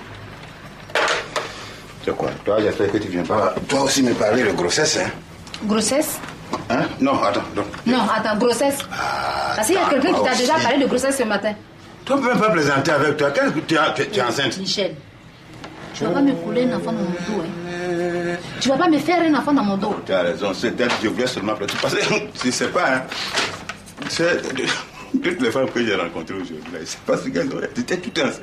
C'est quoi? Toi, j'espère que tu viens pas... Toi aussi me parler de grossesse, hein? Grossesse? Hein? Non, attends. Non, attends, grossesse. Parce qu'il y a quelqu'un qui t'a déjà parlé de grossesse ce matin. Toi, tu ne peux même pas plaisanter avec toi. Qu'est-ce que tu es enceinte? Michel, tu vas pas me couler un enfant dans mon dos, hein? Tu vas pas me faire un enfant dans mon dos. Tu as raison, c'est d'être, je voulais seulement plaisanter. Parce que tu sais pas, hein? Toutes les femmes que j'ai rencontrées aujourd'hui, c'est parce qu'elles étaient toutes enceintes.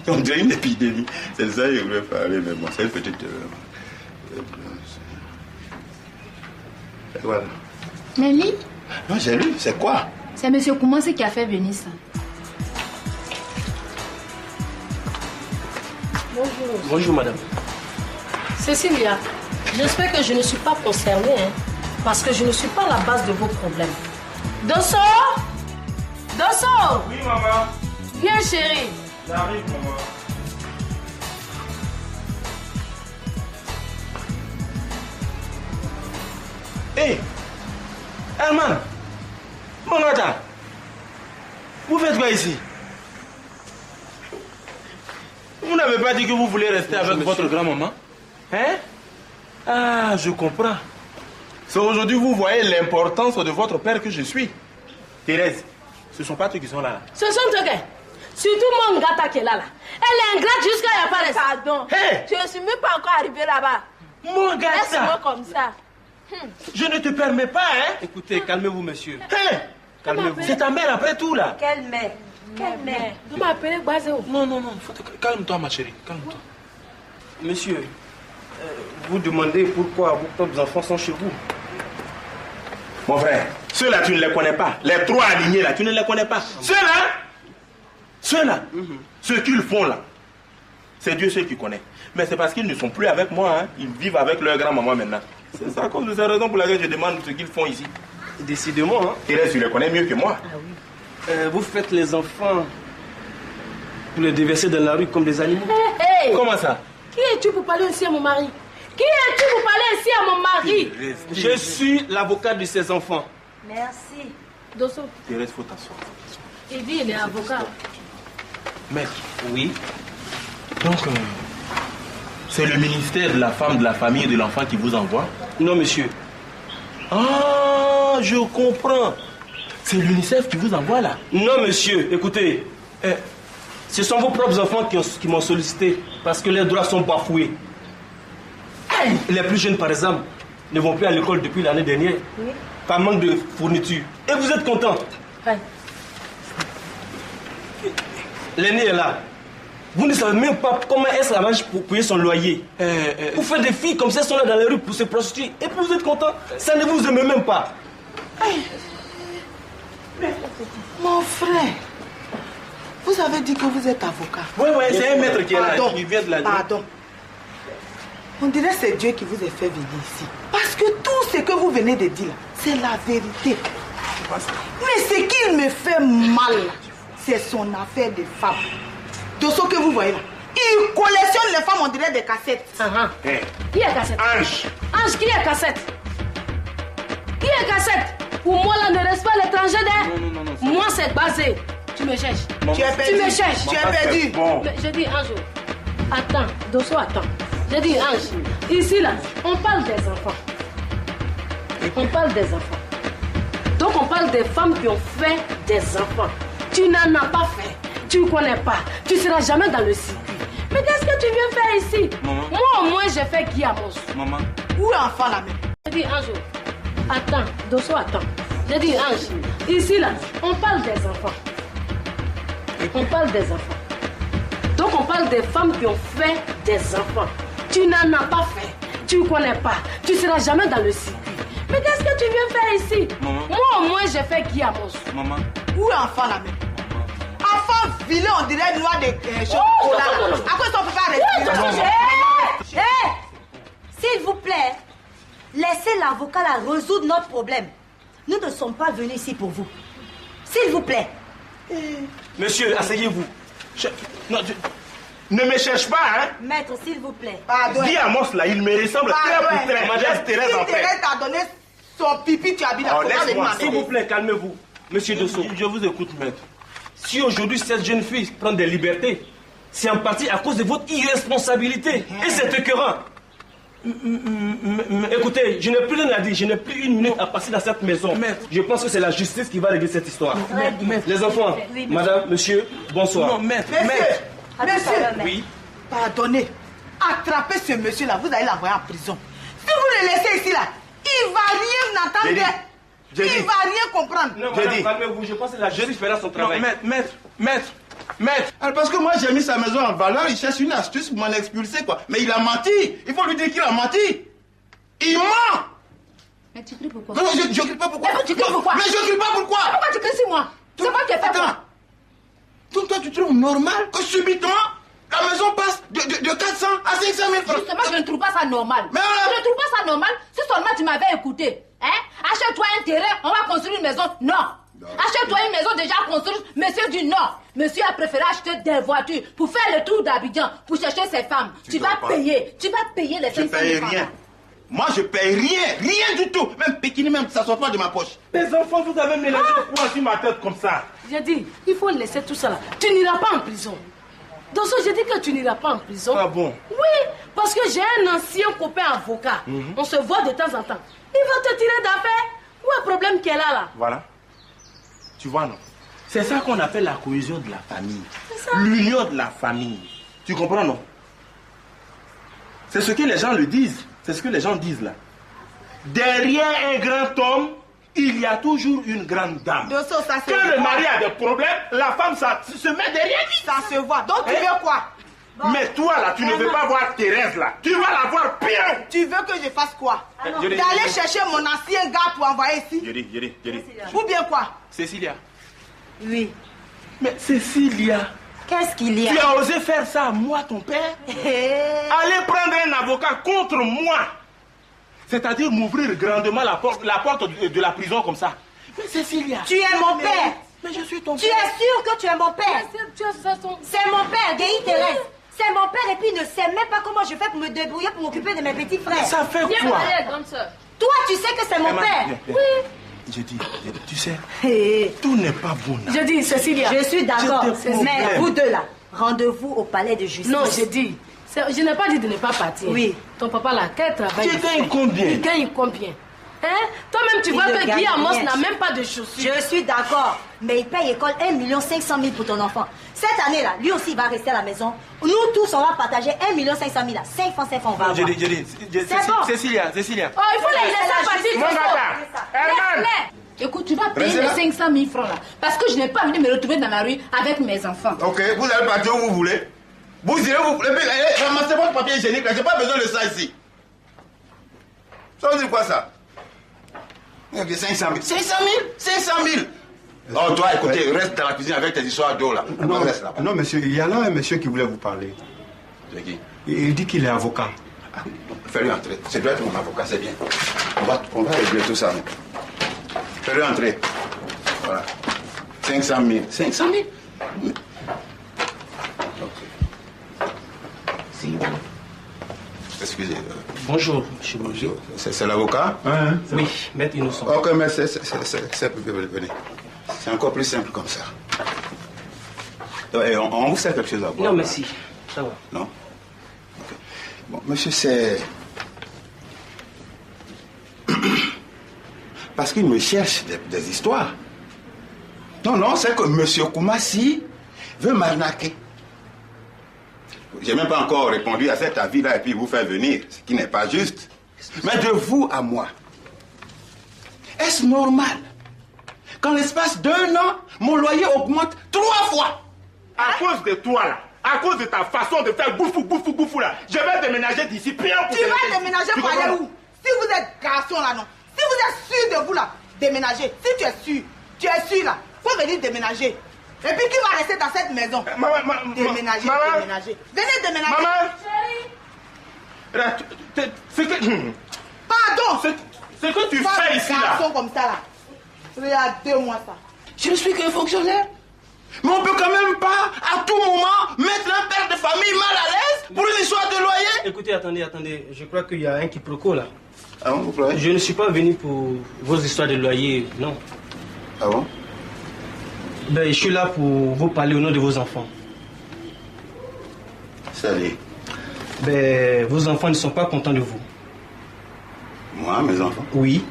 On dirait une épidémie. C'est ça que je voulais parler, mais bon, c'est une petite... Voilà. Mais lui? Non, j'ai lu, c'est quoi? C'est M. Koumansi qui a fait venir ça. Bonjour. Bonjour, madame. Cécilia, j'espère que je ne suis pas concernée, hein, parce que je ne suis pas la base de vos problèmes. Dosso! Dosso! Oui, maman. Viens, chérie. J'arrive, maman. Hé! Herman! Mon attends! Vous faites quoi ici? Vous n'avez pas dit que vous voulez rester avec votre grand-maman? Hein? Ah, je comprends. C'est aujourd'hui vous voyez l'importance de votre père que je suis. Thérèse, ce ne sont pas eux qui sont là. Ce sont eux. Surtout mon gata qui est là. Elle est ingrate jusqu'à y apparaître. Pardon. Hey. Je ne suis même pas encore arrivé là-bas. Mon gata. Laisse-moi comme ça. Je ne te permets pas, hein. Écoutez, calmez-vous, monsieur. Hey. Calmez-vous. C'est ta mère après tout, là. Quelle mère? Quelle mère? Vous m'appelez Bazéo. Non. Calme-toi, ma chérie. Calme-toi. Monsieur, vous demandez pourquoi vos propres enfants sont chez vous. Mon frère, ceux-là, tu ne les connais pas. Les 3 alignés, là, tu ne les connais pas. Ceux-là, ce qu'ils font, là, c'est Dieu seul qui connaît. Mais c'est parce qu'ils ne sont plus avec moi, hein. Ils vivent avec leur grand-maman maintenant. C'est ça à cause de cette raison pour laquelle je demande ce qu'ils font ici. Décidément, hein. Thérèse, tu les connais mieux que moi. Ah oui. Vous faites les enfants pour les déverser dans la rue comme des animaux. Hey. Comment ça? Qui es-tu pour parler ainsi à mon mari? Qui es-tu pour parler ainsi à mon mari? Je suis l'avocat de ces enfants. Merci. Dosso. Thérèse, faut t'asseoir. Il dit il est avocat. Maître. Oui. Donc, c'est le ministère de la femme, de la famille et de l'enfant qui vous envoie? Non, monsieur. Ah, je comprends. C'est l'UNICEF qui vous envoie là? Non, monsieur. Écoutez, ce sont vos propres enfants qui m'ont sollicité parce que leurs droits sont bafoués. Les plus jeunes, par exemple, ne vont plus à l'école depuis l'année dernière. Oui. Par manque de fourniture. Et vous êtes content? Oui. L'aîné est là. Vous ne savez même pas comment elle s'arrange pour payer son loyer. Vous faites des filles comme ça, sont là dans les rues pour se prostituer. Et puis vous êtes content? Ça ne vous aime même pas. Mon frère, vous avez dit que vous êtes avocat. Oui, c'est un maître qui est là. Il vient de la Pardon. On dirait que c'est Dieu qui vous a fait venir ici. Parce que tout ce que vous venez de dire, c'est la vérité. Mais ce qu'il me fait mal, c'est son affaire de femme. De ce que vous voyez là. Il collectionne les femmes, on dirait des cassettes. Qui est cassette? Ange, qui est cassette? Qui est cassette? Pour moi, là, ne reste pas l'étranger d'air. Moi, c'est basé. Tu me cherches. Tu es perdu. Tu me cherches. Tu es perdu. Bon. Mais je dis, Ange, attends, Dosso, attends. Je dis, Ange, ici, là, on parle des enfants. On parle des enfants. Donc, on parle des femmes qui ont fait des enfants. Tu n'en as pas fait. Tu ne connais pas. Tu ne seras jamais dans le circuit. Mais qu'est-ce que tu viens faire ici? Maman. Moi, au moins, j'ai fait Guillamos. Maman. Où est l'enfant là même? Je dis, Ange, attends, Dosso, attends. Je dis, Ange, ici, là, on parle des enfants. On parle des enfants. Donc, on parle des femmes qui ont fait des enfants. Tu n'en as pas fait. Tu ne connais pas. Tu ne seras jamais dans le circuit. Mais qu'est-ce que tu viens faire ici? Maman. Moi, au moins, j'ai fait Guillamos. Maman. Où est l'enfant là même? Enfant vilain, on dirait noix de chocolat. À quoi ça ne peut pas respirer? S'il vous plaît, laissez l'avocat là résoudre notre problème. Nous ne sommes pas venus ici pour vous. S'il vous plaît. Monsieur, asseyez-vous. Non, ne me cherche pas, hein? Maître, s'il vous plaît. Dis à Mos là, il me ressemble très pour très. Madame Thérèse en fait. Thérèse t'a donné son pipi, tu habites là. Laisse-moi, s'il vous plaît, calmez-vous. Monsieur Dosso, je vous écoute, maître. Si aujourd'hui cette jeune fille prend des libertés, c'est en partie à cause de votre irresponsabilité. Et c'est écœurant. Écoutez, je n'ai plus rien à dire, je n'ai plus une minute à passer dans cette maison. Je pense que c'est la justice qui va régler cette histoire. Les enfants, madame, monsieur, bonsoir. Non, maître. Monsieur, oui. Pardonnez. Attrapez ce monsieur-là, vous allez l'envoyer en prison. Si vous le laissez ici, là, il ne va rien entendre. Il ne va rien comprendre. Non, madame, calmez-vous, je pense que la justice fera son travail. Maître. Alors, parce que moi j'ai mis sa maison en valeur, il cherche une astuce pour m'en expulser, quoi. Mais il a menti. Il faut lui dire qu'il a menti. Il ment. Mais tu cries pourquoi? Non, je crie pas pourquoi. Tu cries pourquoi? Mais je crie pas pourquoi. Pourquoi tu cries sur moi? C'est moi qui ai fait quoi? Donc toi tu trouves normal que subitement la maison passe de 400 à 500 000 francs? Justement, je ne trouve pas ça normal. Mais voilà. Je ne trouve pas ça normal si seulement tu m'avais écouté. Hein? Achète-toi un terrain, on va construire une maison. Non. Achète-toi une maison déjà construite. Monsieur dit non. Monsieur a préféré acheter des voitures pour faire le tour d'Abidjan, pour chercher ses femmes. Tu vas payer les 500 000 francs. Rien. Moi je paye rien du tout. Même pékini, même ça sort pas de ma poche. Les enfants, vous avez mélangé le poids sur ma tête comme ça. J'ai dit, il faut laisser tout ça là. Tu n'iras pas en prison. Dosso, je dis que tu n'iras pas en prison. Ah bon? Oui, parce que j'ai un ancien copain avocat. On se voit de temps en temps. Il va te tirer d'affaire. Où est le problème qu'elle a là? Voilà. Tu vois, non? C'est ça qu'on appelle la cohésion de la famille. L'union de la famille. Tu comprends, non? C'est ce que les gens le disent. C'est ce que les gens disent là. Derrière un grand homme, il y a toujours une grande dame. Dosso, ça se Quand voit. le mari a des problèmes, la femme ça, se met derrière lui. Ça se voit. Donc tu Hein? veux quoi? Mais toi là, tu ne veux pas voir Thérèse là. Tu vas la voir pire. Tu veux que je fasse quoi? Je dis- D'aller chercher mon ancien gars pour envoyer ici? Je dis. Ou bien quoi? Cécilia. Oui. Mais Cécilia. Qu'est-ce qu'il y a? Tu as osé faire ça à moi, ton père? Aller prendre un avocat contre moi. C'est-à-dire m'ouvrir grandement la porte de la prison comme ça. Mais Cécilia. Tu es mon père. Mais je suis ton Tu père. es sûr que tu es mon père? C'est mon père, Guéhi Thérèse. C'est mon père et puis il ne sait même pas comment je fais pour me débrouiller pour m'occuper de mes petits frères. Ça fait Viens quoi? parler à la grande sœur. Toi, tu sais que c'est mon Emma, père. viens. Oui. J'ai dit, tu sais, tout n'est pas bon là. Je dis, Cécilia. Je suis d'accord. J'ai des Mais problèmes. vous deux là, rendez-vous au palais de justice. Non, j'ai dit. Je n'ai pas dit de ne pas partir. Oui. Ton papa là, quel travail? Tu gagnes combien? Il gagne combien? Hein? Toi-même, tu Il vois ne que gagne Guy Amos rien. n'a même pas de chaussures. Je suis d'accord. Mais il paye école 1 500 000 pour ton enfant. Cette année-là, lui aussi, il va rester à la maison. Nous tous, on va partager 1 500 000 là. 5 francs, on va avoir. C'est bon. Cécilia. Oh, il faut la laisser partir. Mon Dosso. gars, Herman. Laisse-les. Écoute, tu vas payer Restez les là. 500 000 francs là. Parce que je n'ai pas envie de me retrouver dans la rue avec mes enfants. Ok, vous allez partir où vous voulez. Vous irez, vous voulez. Ramassez votre papier hygiénique là. J'ai pas besoin de ça ici. Ça veut dire quoi ça? 500 000. 500 000? 500 000. Oh, toi, écoutez, reste dans la cuisine avec tes histoires d'eau là. Non, Reste là. non, monsieur, il y a là un monsieur qui voulait vous parler. C'est qui? Il dit qu'il est avocat. Ah, fais-le entrer. C'est doit être mon avocat, c'est bien. On va régler tout ça. Fais-le entrer. Voilà. 500 000. 500 000? Excusez. Bonjour, monsieur. Bonjour. C'est l'avocat? Oui, maître Innocent. Ok, mais venez. C'est encore plus simple comme ça. Et on vous sert quelque chose à boire? Non, merci. Ça va. Non? Ok. Bon, monsieur, c'est... Parce qu'il me cherche des histoires. Non, c'est que monsieur Koumassi veut m'arnaquer. J'ai même pas encore répondu à cet avis-là et puis vous faire venir, ce qui n'est pas juste. Mais de vous à moi, est-ce normal qu'en l'espace d'1 an, mon loyer augmente 3 fois? À cause de toi là, à cause de ta façon de faire boufou là, je vais déménager d'ici bien pour Tu vas déménager pour aller où? Si vous êtes garçon là, non. Si vous êtes sûr de vous là, déménager. Si tu es sûr là, faut venir déménager. Et puis qui va rester dans cette maison? Déménager, maman. déménager. Venez déménager. Maman. C'est que... Pardon. C'est que tu Pas fais de ici là. garçon comme ça là. Regardez-moi ça. Je ne suis qu'un fonctionnaire. Mais on peut quand même pas, à tout moment, mettre un père de famille mal à l'aise pour une histoire de loyer. Écoutez, attendez. Je crois qu'il y a un quiproquo là. Ah bon, vous croyez? Je ne suis pas venu pour vos histoires de loyer, non. Ah bon? Ben, je suis là pour vous parler au nom de vos enfants. Salut. Ben, vos enfants ne sont pas contents de vous. Moi, mes enfants? Oui.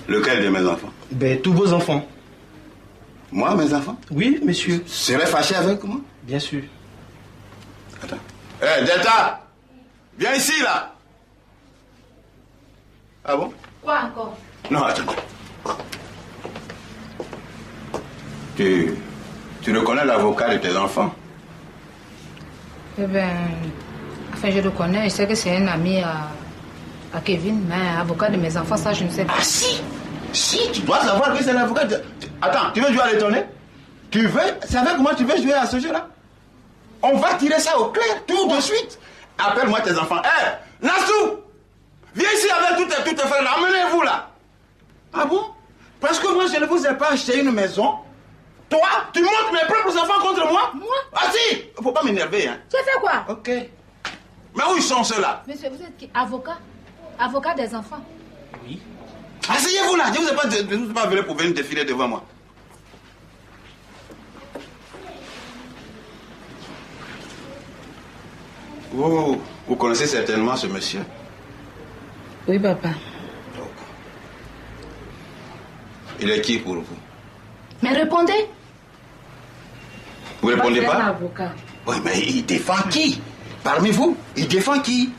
Lequel de mes enfants? Ben, tous vos enfants. Moi, mes enfants? Oui, monsieur. Serais fâché avec moi? Bien sûr. Attends. Hé, Delta! Viens ici, là! Ah bon? Quoi encore? Non, attends. Tu reconnais l'avocat de tes enfants? Eh bien, enfin, je le connais. Je sais que c'est un ami à Kevin, mais avocat de mes enfants, ça, je ne sais pas. Ah si! Si, tu dois savoir que c'est l'avocat de... Attends, tu veux jouer à l'étonner? C'est avec moi tu veux jouer à ce jeu-là? On va tirer ça au clair, tout de suite. Appelle-moi tes enfants. Hé, Nassou! Viens ici avec tous tes frères, amenez-vous là. Ah bon? Parce que moi, je ne vous ai pas acheté une maison. Toi, tu montes mes propres enfants contre moi? Moi? Ah si! Faut pas m'énerver, hein. Tu as fait quoi? Ok. Mais où ils sont ceux-là? Monsieur, vous êtes qui? Avocat? Avocat des enfants? Oui. Asseyez-vous là, je ne vous ai pas venu pour venir défiler devant moi. Vous connaissez certainement ce monsieur. Oui, papa. Il est qui pour vous? Mais répondez. Vous répondez C'est un pas? avocat. Oui, mais il défend qui? Parmi vous, il défend qui?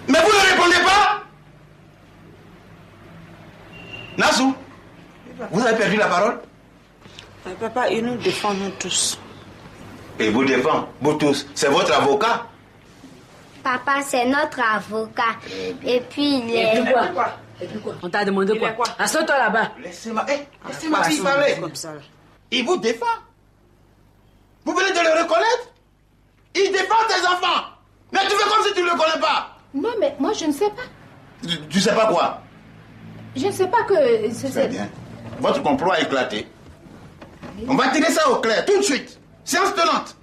Mais vous ne répondez pas? Nassou, vous avez perdu la parole? Papa, il nous défend nous tous. Et vous défend, vous tous. C'est votre avocat? Papa, c'est notre avocat. Et puis il est... Et puis quoi? Et puis quoi? On t'a demandé quoi? Assois-toi là-bas. Laissez ma fille parler. Comme ça, là. Il vous défend. Vous venez de le reconnaître? Il défend tes enfants. Mais tu fais comme si tu ne le connais pas. Non, mais moi, je ne sais pas. Tu sais pas quoi? Je ne sais pas que... Très bien. Votre complot a éclaté. On va tirer ça au clair tout de suite. Séance tenante.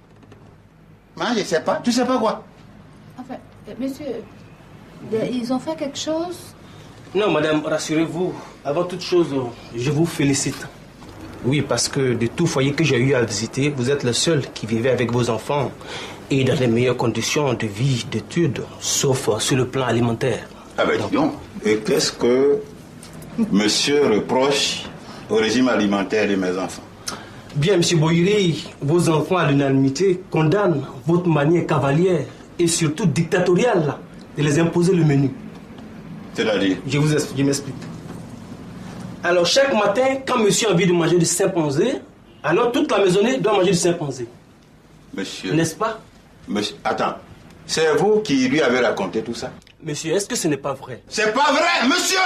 Moi, je ne sais pas. Tu sais pas quoi? Enfin, monsieur, ils ont fait quelque chose? Non, madame, rassurez-vous. Avant toute chose, je vous félicite. Oui, parce que de tout foyer que j'ai eu à visiter, vous êtes le seul qui vivait avec vos enfants et dans les meilleures conditions de vie, d'études, sauf sur le plan alimentaire. Ah ben dis donc. Et qu'est-ce que monsieur reproche au régime alimentaire de mes enfants? Bien, monsieur Boyeri, vos enfants à l'unanimité condamnent votre manière cavalière et surtout dictatoriale de les imposer le menu. C'est-à-dire? Je m'explique. Alors, chaque matin, quand monsieur a envie de manger du Saint-Ponzé, alors toute la maisonnée doit manger du Saint-Ponzé. Monsieur. N'est-ce pas? Monsieur, attends. C'est vous qui lui avez raconté tout ça? Monsieur, est-ce que ce n'est pas vrai? C'est pas vrai, monsieur!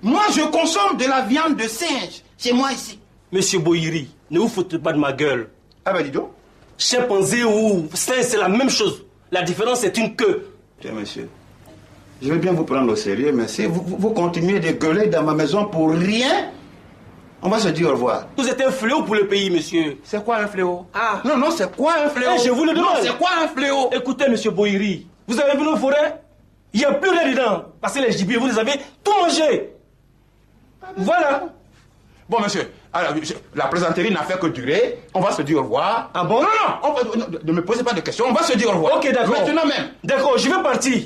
Moi, je consomme de la viande de singe chez moi ici. Monsieur Boyeri, ne vous foutez pas de ma gueule. Ah ben dis donc. Chimpanzé ou singe, c'est la même chose. La différence, c'est une queue. Tiens, monsieur. Je vais bien vous prendre au sérieux, mais si vous continuez de gueuler dans ma maison pour rien, on va se dire au revoir. Vous êtes un fléau pour le pays, monsieur. C'est quoi un fléau? Ah. Non, non, c'est quoi un fléau? Je vous le demande. Non, c'est quoi un fléau? Écoutez, monsieur Boyeri, vous avez vu nos forêts? Il n'y a plus rien dedans. Parce que les gibiers, vous les avez tout mangé. Voilà. Bon, monsieur, alors, la plaisanterie n'a fait que durer. On va se dire au revoir. Ah bon? Non, non, ne me posez pas de questions. On va se dire au revoir. Ok, d'accord. Maintenant même. D'accord, je vais partir.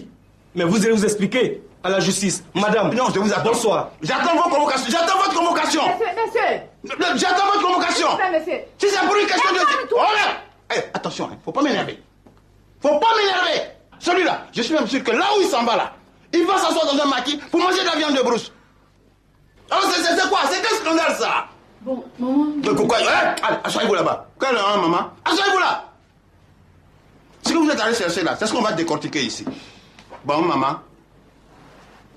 Mais vous allez vous expliquer à la justice. Madame. Non, je vous attends. Bonsoir. J'attends vos convocations. J'attends votre convocation. Monsieur. J'attends votre convocation. Monsieur. Si c'est pour une question de... Oh là! Hey, attention, hein, faut pas m'énerver. Faut pas m'énerver. Celui-là, je suis même sûr que là où il s'en va là, il va s'asseoir dans un maquis pour manger de la viande de brousse. Alors c'est quoi? C'est quel scandale ça? Bon, maman... Mais pourquoi? Allez, asseyez-vous là-bas. Quel hein, maman? Asseyez-vous là. Ce que vous êtes allé chercher là, c'est ce qu'on va décortiquer ici. Bon, maman.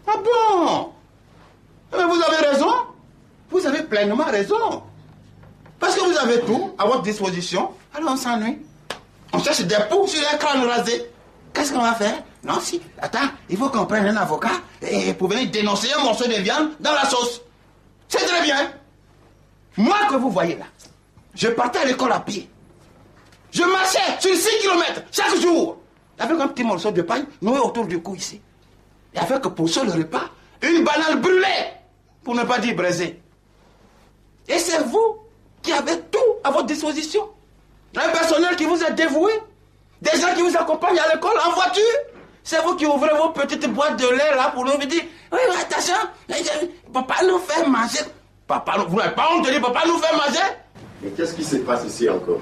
Ah bon? Mais vous avez raison. Vous avez pleinement raison. Parce que vous avez tout à votre disposition. Alors on s'ennuie. On cherche des poux sur les crânes rasés. Qu'est-ce qu'on va faire? Non, si. Attends, il faut qu'on prenne un avocat pour venir dénoncer un morceau de viande dans la sauce. C'est très bien. Moi que vous voyez là, je partais à l'école à pied. Je marchais sur 6 km chaque jour. Avec un petit morceau de pain noué autour du cou ici. Et avec pour seul repas, une banane brûlée, pour ne pas dire braisée. Et c'est vous qui avez tout à votre disposition. Un personnel qui vous est dévoué. Des gens qui vous accompagnent à l'école en voiture. C'est vous qui ouvrez vos petites boîtes de lait là pour nous dire oui, attention, papa nous fait manger. Papa, vous n'avez pas honte de dire papa nous fait manger? Mais qu'est-ce qui se passe ici encore?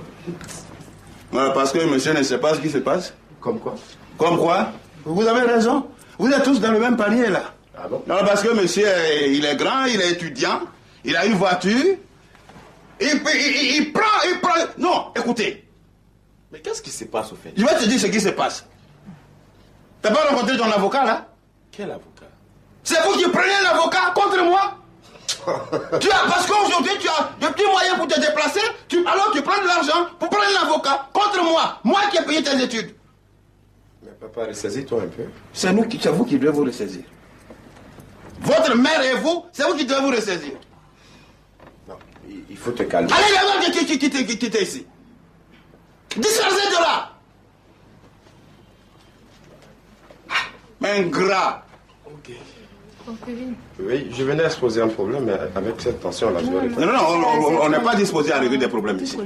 Parce que monsieur ne sait pas ce qui se passe. Comme quoi? Comme quoi? Vous avez raison. Vous êtes tous dans le même panier là. Ah bon? Non, parce que monsieur, il est grand, il est étudiant, il a une voiture. Il prend. Non, écoutez. Mais qu'est-ce qui se passe au fait? Je vais te dire ce qui se passe. T'as pas rencontré ton avocat là? Quel avocat? C'est vous qui prenez un avocat contre moi? Parce qu'aujourd'hui tu as de petits moyens pour te déplacer, alors tu prends de l'argent pour prendre un avocat contre moi. Moi qui ai payé tes études. Mais papa, ressaisis-toi un peu. C'est vous qui devez vous ressaisir. Votre mère et vous, c'est vous qui devez vous ressaisir. Non, il faut te calmer. Allez, là-bas, quittez ici. Dispersez de là. Ingrat. Ok. Oui, je venais exposer un problème, mais avec cette tension-là, je vais répondre. Non, on n'est pas disposé à régler des problèmes ici.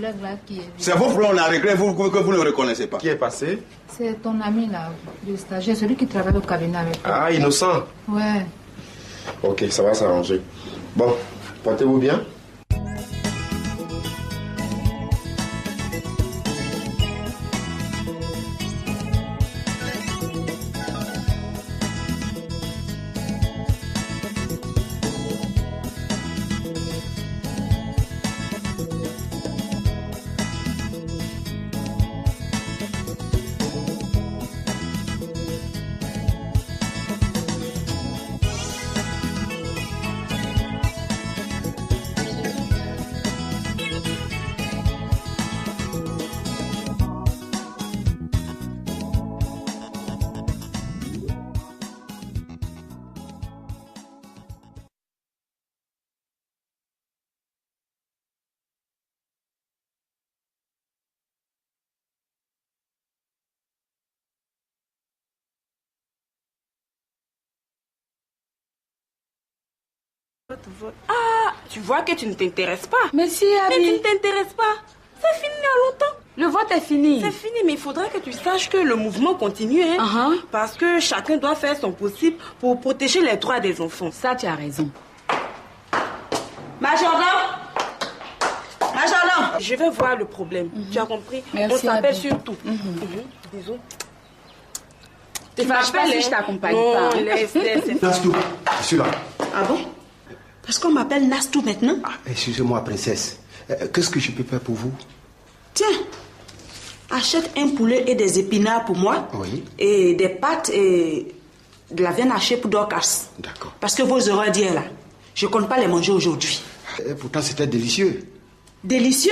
C'est vos problèmes on a réglé, que vous ne reconnaissez pas. Qui est passé? C'est ton ami là, le stagiaire, celui qui travaille au cabinet avec toi. Ah, innocent. Ouais. Ok, ça va s'arranger. Bon, portez-vous bien. Ah, tu vois que tu ne t'intéresses pas. Mais si, Abby. Mais tu ne t'intéresses pas. C'est fini il y a longtemps. Le vote est fini. C'est fini, mais il faudrait que tu saches que le mouvement continue. Hein, parce que chacun doit faire son possible pour protéger les droits des enfants. Ça, tu as raison. Majordome, je vais voir le problème. Tu as compris? Merci, on s'appelle Abby. sur tout. Disons. Tu ne fâches pas si je t'accompagne non, pas. Non, laisse. Nastou, je suis là. Ah bon? Parce qu'on m'appelle Nastou maintenant? Excusez-moi, princesse. Qu'est-ce que je peux faire pour vous? Tiens, achète un poulet et des épinards pour moi. Oui. Et des pâtes et de la viande hachée pour Dorcas. D'accord. Parce que vos erreurs d'hier là, je ne compte pas les manger aujourd'hui. Pourtant, c'était délicieux. Délicieux?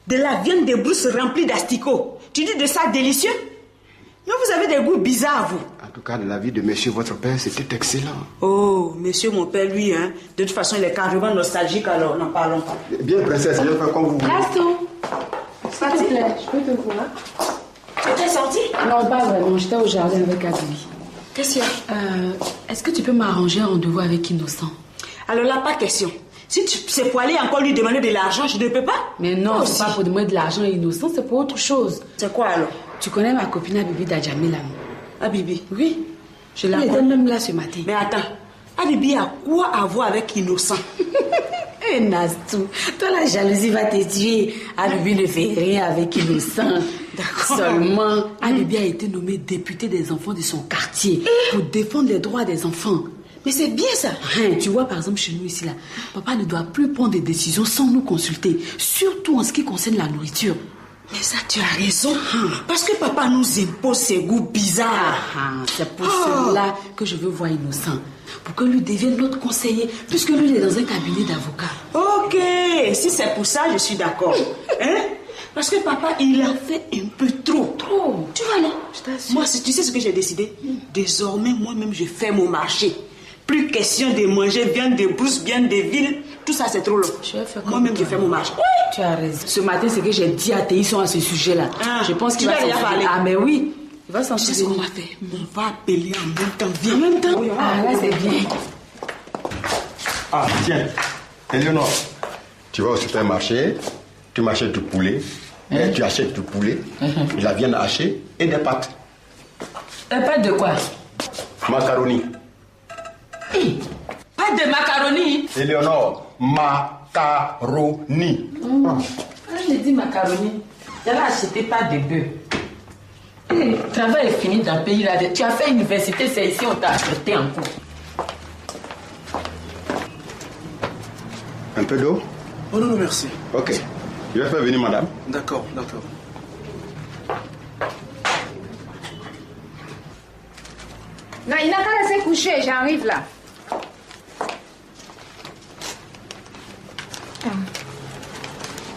De la viande de brousse remplie d'asticots. Tu dis de ça délicieux? Mais vous avez des goûts bizarres, vous. En tout cas, de la vie de monsieur, votre père, c'était excellent. Oh, monsieur, mon père, lui, hein. De toute façon, il est carrément nostalgique, alors n'en parlons pas. Bien, princesse, je vais faire comme vous voulez. Nastou, s'il te plaît, je peux te voir? Tu étais sortie? Non, pas vraiment. J'étais au jardin avec Abby. Qu'est-ce qu'il y a? Est-ce que tu peux m'arranger un rendez-vous avec Innocent? Alors là, pas question. Si c'est pour aller encore lui demander de l'argent, je ne peux pas. Mais non, c'est pas pour demander de l'argent à Innocent, c'est pour autre chose. C'est quoi alors? Tu connais ma copine Abibi Dajami là, non? Abibi? Oui. Je la Elle connais était même là ce matin. Mais attends, Abibi a quoi à voir avec Innocent? Eh Nastou, toi la jalousie va te tuer. Abibi ne fait rien avec Innocent. D'accord. Seulement, Abibi a été nommée députée des enfants de son quartier pour défendre les droits des enfants. Mais c'est bien ça. Tu vois, par exemple, chez nous ici, là, papa ne doit plus prendre des décisions sans nous consulter, surtout en ce qui concerne la nourriture. Mais ça, tu as raison. Parce que papa nous impose ses goûts bizarres. C'est pour cela que je veux voir Innocent. Pour que lui devienne notre conseiller, puisque lui, il est dans un cabinet d'avocats. Ok, si c'est pour ça, je suis d'accord. Hein? Parce que papa, il a fait un peu trop. Trop. Tu vois, non? Moi, tu sais ce que j'ai décidé? Désormais, moi-même, je fais mon marché. Plus question de manger viande de brousse, viande de ville. Tout ça, c'est trop long. Moi-même, je fais mon marché. Oui, tu as raison. Ce matin, c'est que j'ai dit à Théison à ce sujet-là. Je pense qu'il va déjà parler. Ah, mais oui. Il va s'en souvenir. Tu sais ce qu'on va faire? On va appeler en même temps. Viens. En même temps? Oui, là, c'est bien. Ah, tiens. Éléonore, tu vas au supermarché, tu m'achètes du poulet, tu achètes du poulet, de la viande hachée et des pâtes. Des pâtes de quoi? Macaroni. Pas de macaroni. Éléonore, macaroni. Je dis macaroni. J'allais acheter pas de bœuf. Le travail est fini dans le pays là. Tu as fait université, c'est ici on t'a accepté en cours. Un peu d'eau? Oh non, merci. Ok. Je vais faire venir madame. D'accord, d'accord. Non, il n'a qu'à laisser coucher, j'arrive là.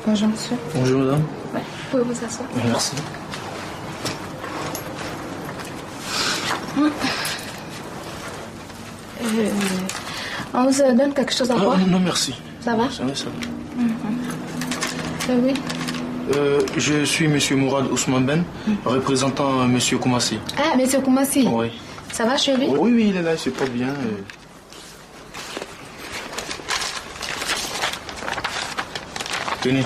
Bonjour, monsieur. Bonjour, madame. Ouais, pouvez-vous s'asseoir? Merci. On vous donne quelque chose à boire? Non, merci. Ça va? Ça va, ça va. Oui. Je suis monsieur Mourad Ousmane Ben, représentant monsieur Koumassi. Ah, monsieur Koumassi? Oui. Ça va, chérie? Oui, oui, il est là, il se porte bien. Tenez.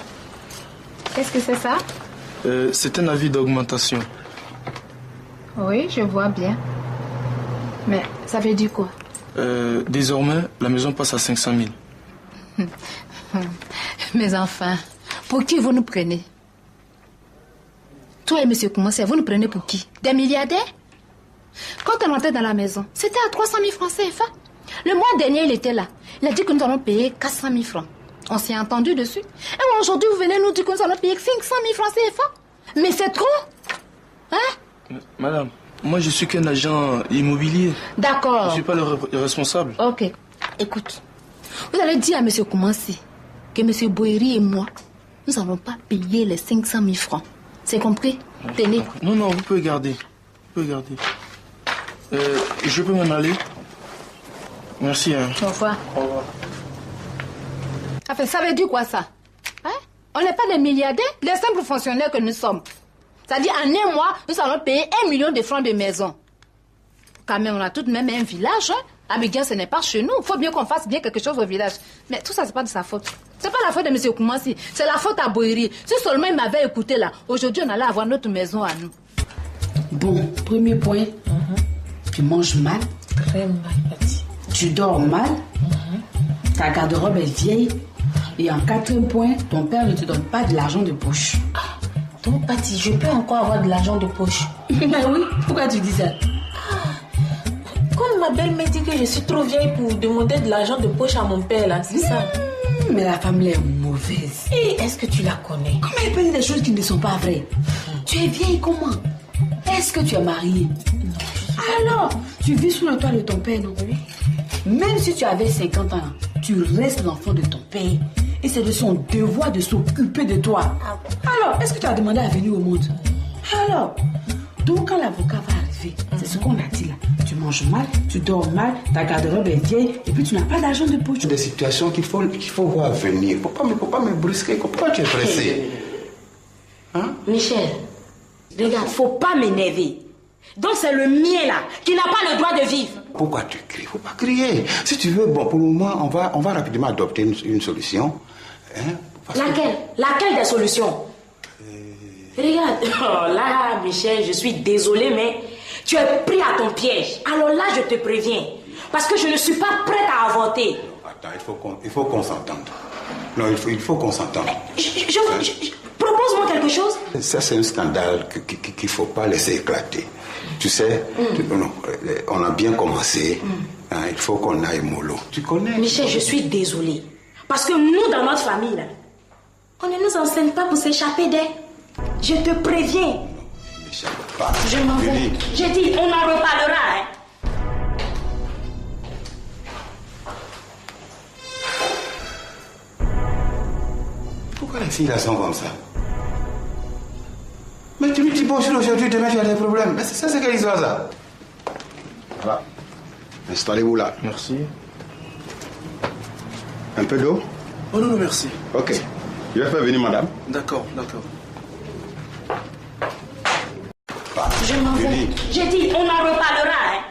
Qu'est-ce que c'est ça? C'est un avis d'augmentation. Oui, je vois bien. Mais ça veut dire quoi? Désormais, la maison passe à 500 000. Mes enfants, pour qui vous nous prenez? Toi et monsieur Koumassi, vous nous prenez pour qui? Des milliardaires? Quand on entrait dans la maison, c'était à 300 000 francs CFA. Le mois dernier, il était là. Il a dit que nous allons payer 400 000 francs. On s'est entendu dessus. Et aujourd'hui, vous venez nous dire que nous allons payer 500 000 francs CFA. Mais c'est trop. Hein? Madame, moi je suis qu'un agent immobilier. D'accord. Je ne suis pas le responsable. Ok. Écoute, vous allez dire à monsieur Koumassi que monsieur Boeri et moi, nous n'allons pas payer les 500 000 francs. C'est compris? Tenez. Non, non, vous pouvez garder. Vous pouvez garder. Je peux m'en aller? Merci. Hein. Au revoir. Au revoir. Enfin, ça veut dire quoi ça? Hein? On n'est pas des milliardaires, les simples fonctionnaires que nous sommes. C'est-à-dire, en un mois, nous allons payer 1 million de francs de maison. Quand même, on a tout de même un village. Hein? Abidjan, ce n'est pas chez nous. Il faut bien qu'on fasse bien quelque chose au village. Mais tout ça, c'est pas de sa faute. C'est pas la faute de M. Koumassi. C'est la faute à Boeri. Si seulement il m'avait écouté là, aujourd'hui, on allait avoir notre maison à nous. Bon, premier point, tu manges mal. Très mal, Pati. Tu dors mal. Ta garde-robe est vieille. Et en 4e point, ton père ne te donne pas de l'argent de poche. Donc, Pati, je peux encore avoir de l'argent de poche. Ben oui, pourquoi tu dis ça? Comme ma belle me dit que je suis trop vieille pour demander de l'argent de poche à mon père, là, c'est ça. Mais la femme est mauvaise. Et est-ce que tu la connais? Comment elle peut dire des choses qui ne sont pas vraies? Tu es vieille comment? Est-ce que tu es mariée? Non. Alors, tu vis sous le toit de ton père, non? Oui. Même si tu avais 50 ans, tu restes l'enfant de ton père. Et c'est de son devoir de s'occuper de toi. Alors, est-ce que tu as demandé à venir au monde? Alors, donc quand l'avocat va arriver, c'est ce qu'on a dit là. Tu manges mal, tu dors mal, ta garde-robe est vieille, et puis tu n'as pas d'argent de poche. Des situations qu'il faut voir venir. Faut pas me brusquer. Pourquoi tu es pressé? Hein? Michel, regarde, faut pas m'énerver. Donc c'est le mien là, qui n'a pas le droit de vivre. Pourquoi tu cries? Faut pas crier. Si tu veux, bon, pour le moment, on va rapidement adopter une solution. Hein? Laquelle des solutions? Regarde, oh là, Michel, je suis désolée, mais tu es pris à ton piège. Alors là, je te préviens. Parce que je ne suis pas prête à avorter. Attends, il faut qu'on s'entende. Non, il faut qu'on s'entende. Propose-moi quelque chose. Ça, c'est un scandale qu'il ne faut pas laisser éclater. Tu sais, on a bien commencé. Hein, il faut qu'on aille mollo. Tu connais? Michel, je suis désolée. Parce que nous, dans notre famille, là, on ne nous enseigne pas pour s'échapper d'elle. Je te préviens. Michel, pas. Je m'en vais. J'ai dit, on en reparlera. Hein. Pourquoi les filles là sont comme ça? Mais tu lui dis bonjour aujourd'hui, demain tu as des problèmes. Mais ça, c'est quelle histoire ça? Voilà. Installez-vous là. Merci. Un peu d'eau? Oh non, non, merci. Ok. Je vais faire venir madame. D'accord, d'accord. Je m'en vais. J'ai dit, on en reparlera. Hein.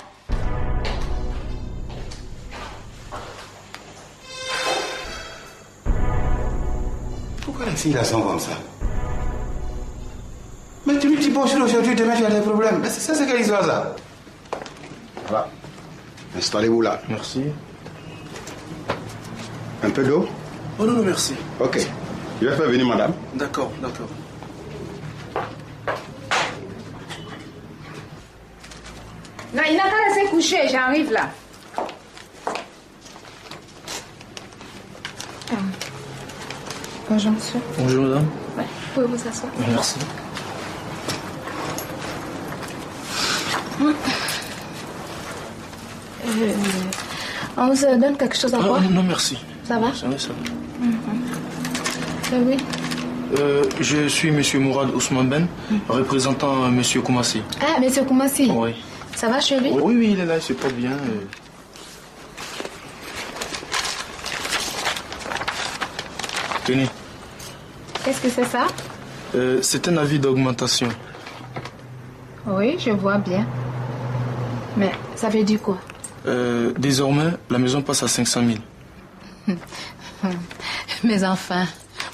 Pourquoi les filles là sont comme ça? Mais tu lui dis bonjour aujourd'hui, demain tu as des problèmes. Mais ça, c'est quelle histoire ça? Voilà. Installez-vous là. Merci. Un peu d'eau? Oh non, non, merci. Ok. Je vais faire venir madame. D'accord, d'accord. Non, il n'a qu'à laisser coucher, j'arrive là. Bonjour, monsieur. Bonjour, madame. Ouais, vous pouvez vous asseoir. Merci. On vous donne quelque chose à boire? Non, merci. Ça va? Ça va. Oui. Je suis monsieur Mourad Ousmane Ben, représentant monsieur Koumassi. Ah, monsieur Koumassi? Oui. Ça va, chérie? Oui, oui, il est là, il se porte bien. Tenez. Qu'est-ce que c'est ça? C'est un avis d'augmentation. Oui, je vois bien. Mais ça veut dire quoi? Désormais, la maison passe à 500 000. Mes enfants,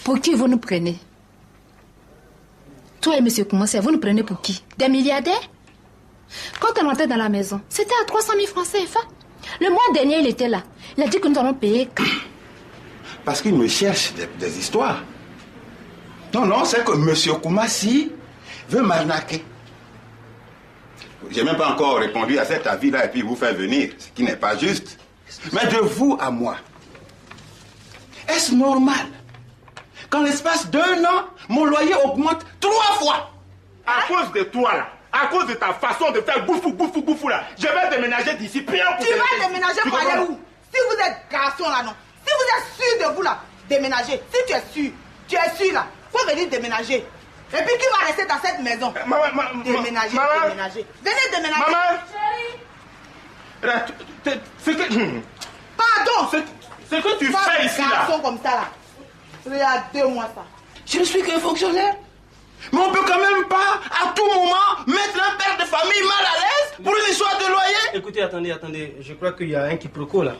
pour qui vous nous prenez? Toi et M. Koumassia, vous nous prenez pour qui? Des milliardaires? Quand on entrait dans la maison, c'était à 300 000 francs CFA. Le mois dernier, il était là. Il a dit que nous allons payer. Parce qu'il me cherche des histoires. Non, c'est que M. Koumassi veut m'arnaquer. J'ai même pas encore répondu à cet avis-là et puis vous faire venir, ce qui n'est pas juste. Mais de vous à moi, est-ce normal qu'en l'espace d'1 an, mon loyer augmente 3 fois? À cause de toi là, à cause de ta façon de faire boufou là, je vais déménager d'ici bien pour... Tu vas déménager pour aller où? Si vous êtes garçon là, non. Si vous êtes sûr de vous là, déménager. Si tu es sûr là, faut venir déménager. Et puis qui va rester dans cette maison? Déménager. Venez déménager. Maman! Pardon! Ce que tu fais ici là... Garçon comme ça là. Regardez-moi ça. Je ne suis qu'un fonctionnaire. Mais on peut quand même pas, à tout moment, mettre un père de famille mal à l'aise pour une histoire de loyer. Écoutez, attendez. Je crois qu'il y a un quiproquo là.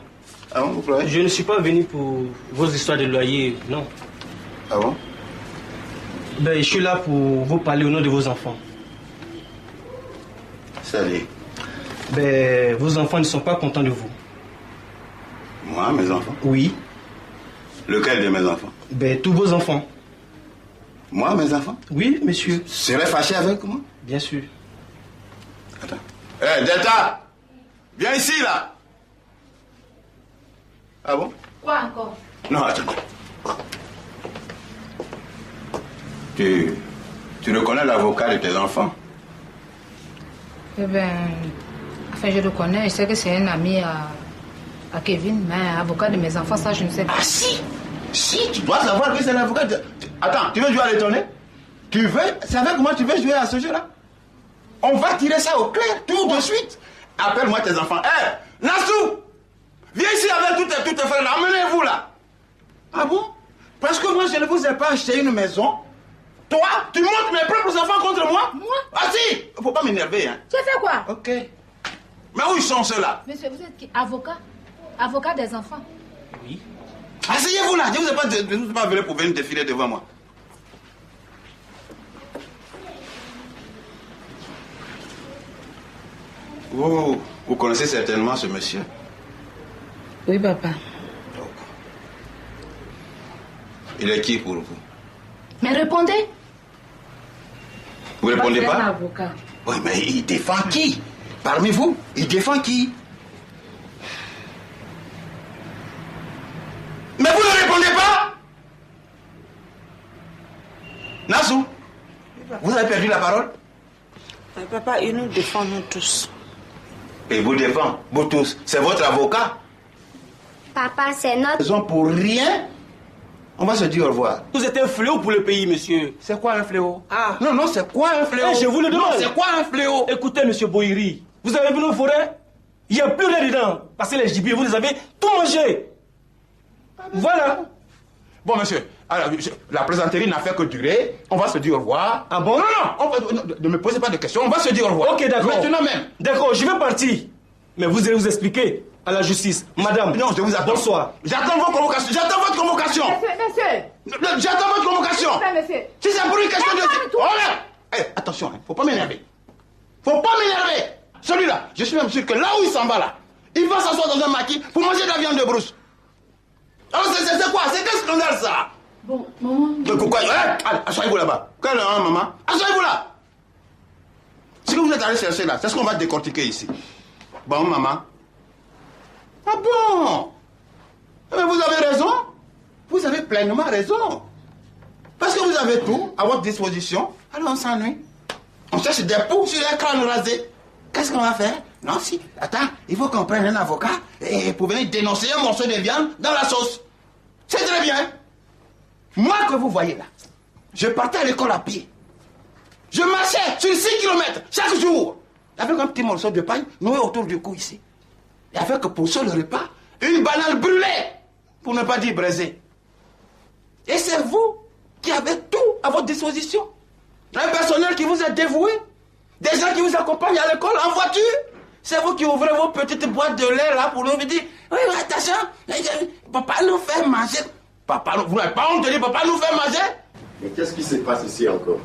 Ah bon, vous croyez? Je ne suis pas venu pour vos histoires de loyer, non. Ah bon? Ben, je suis là pour vous parler au nom de vos enfants. Salut. Ben, vos enfants ne sont pas contents de vous. Moi, mes enfants? Oui. Lequel de mes enfants? Ben, tous vos enfants. Moi, mes enfants? Oui, monsieur. Serais fâché avec moi? Bien sûr. Attends. Hé, Delta! Viens ici, là! Ah bon? Quoi encore? Non, attends. Tu reconnais l'avocat de tes enfants? Eh bien, enfin, je le connais. Je sais que c'est un ami à Kevin, mais avocat de mes enfants, ça, je ne sais pas. Ah si! Si, tu dois savoir que c'est l'avocat de... Attends, tu veux jouer à l'étonner? C'est avec moi tu veux jouer à ce jeu-là? On va tirer ça au clair, tout de suite. Appelle-moi tes enfants. Hé, Nassou! Viens ici avec tous tes frères, amenez-vous là. Ah bon? Parce que moi, je ne vous ai pas acheté une maison. Toi, tu montes mes propres enfants contre moi? Moi? Ah si! Faut pas m'énerver, hein. Tu as fait quoi? Ok. Mais où ils sont ceux-là? Monsieur, vous êtes qui? Avocat? Avocat des enfants? Oui. Asseyez-vous là, je ne vous ai pas venu pour venir défiler devant moi. Vous connaissez certainement ce monsieur? Oui, papa. Il est qui pour vous? Mais répondez. Vous répondez C'est un pas? avocat. Oui, mais il défend qui? Parmi vous, il défend qui? Mais vous ne répondez pas? Nassou, vous avez perdu la parole? Papa, il nous défend nous tous. Et vous défend, vous tous. C'est votre avocat? Papa, c'est notre... Raison pour rien? On va se dire au revoir. Vous êtes un fléau pour le pays, monsieur. C'est quoi un fléau? Ah. Non, c'est quoi un fléau? Je vous le demande. Non, c'est quoi un fléau? Écoutez, monsieur Boïri, vous avez vu nos forêts? Il n'y a plus rien dedans. Parce que les gibiers, vous les avez tout mangé. Voilà. Bon, monsieur, alors, la plaisanterie n'a fait que durer. On va se dire au revoir. Ah bon? Non, ne me posez pas de questions. On va se dire au revoir. Ok, d'accord. Maintenant même. D'accord, je vais partir. Mais vous allez vous expliquer à la justice. Madame. Non, je vous attends. Bonsoir. J'attends votre convocation. J'attends votre convocation. Monsieur. J'attends votre convocation. Monsieur. Si c'est pour une question de... Oh là! Attention, hein, faut pas m'énerver. Faut pas m'énerver. Celui-là, je suis même sûr que là où il s'en va là, il va s'asseoir dans un maquis pour manger de la viande de brousse. Alors c'est quoi? C'est quel scandale ça? Bon, maman... Pourquoi? Allez, asseyez-vous là-bas. Quelle heure, maman? Asseyez-vous là. Ce que vous êtes allé chercher là, c'est ce qu'on va décortiquer ici. Bon, maman. Ah bon? Mais vous avez raison. Vous avez pleinement raison. Parce que vous avez tout à votre disposition. Alors on s'ennuie. On cherche des poux sur les crânes rasés. Qu'est-ce qu'on va faire? Non, si. Attends, il faut qu'on prenne un avocat pour venir dénoncer un morceau de viande dans la sauce. C'est très bien. Moi que vous voyez là, je partais à l'école à pied. Je marchais sur 6 km chaque jour. Avec un petit morceau de pain noué autour du cou ici. Et avec pour seul repas, une banane brûlée. Pour ne pas dire braisée. Et c'est vous qui avez tout à votre disposition. Un personnel qui vous est dévoué. Des gens qui vous accompagnent à l'école en voiture. C'est vous qui ouvrez vos petites boîtes de lait là pour nous dire oui, attention, papa nous fait manger. Papa, vous n'avez pas honte de dire papa nous fait manger? Mais qu'est-ce qui se passe ici encore?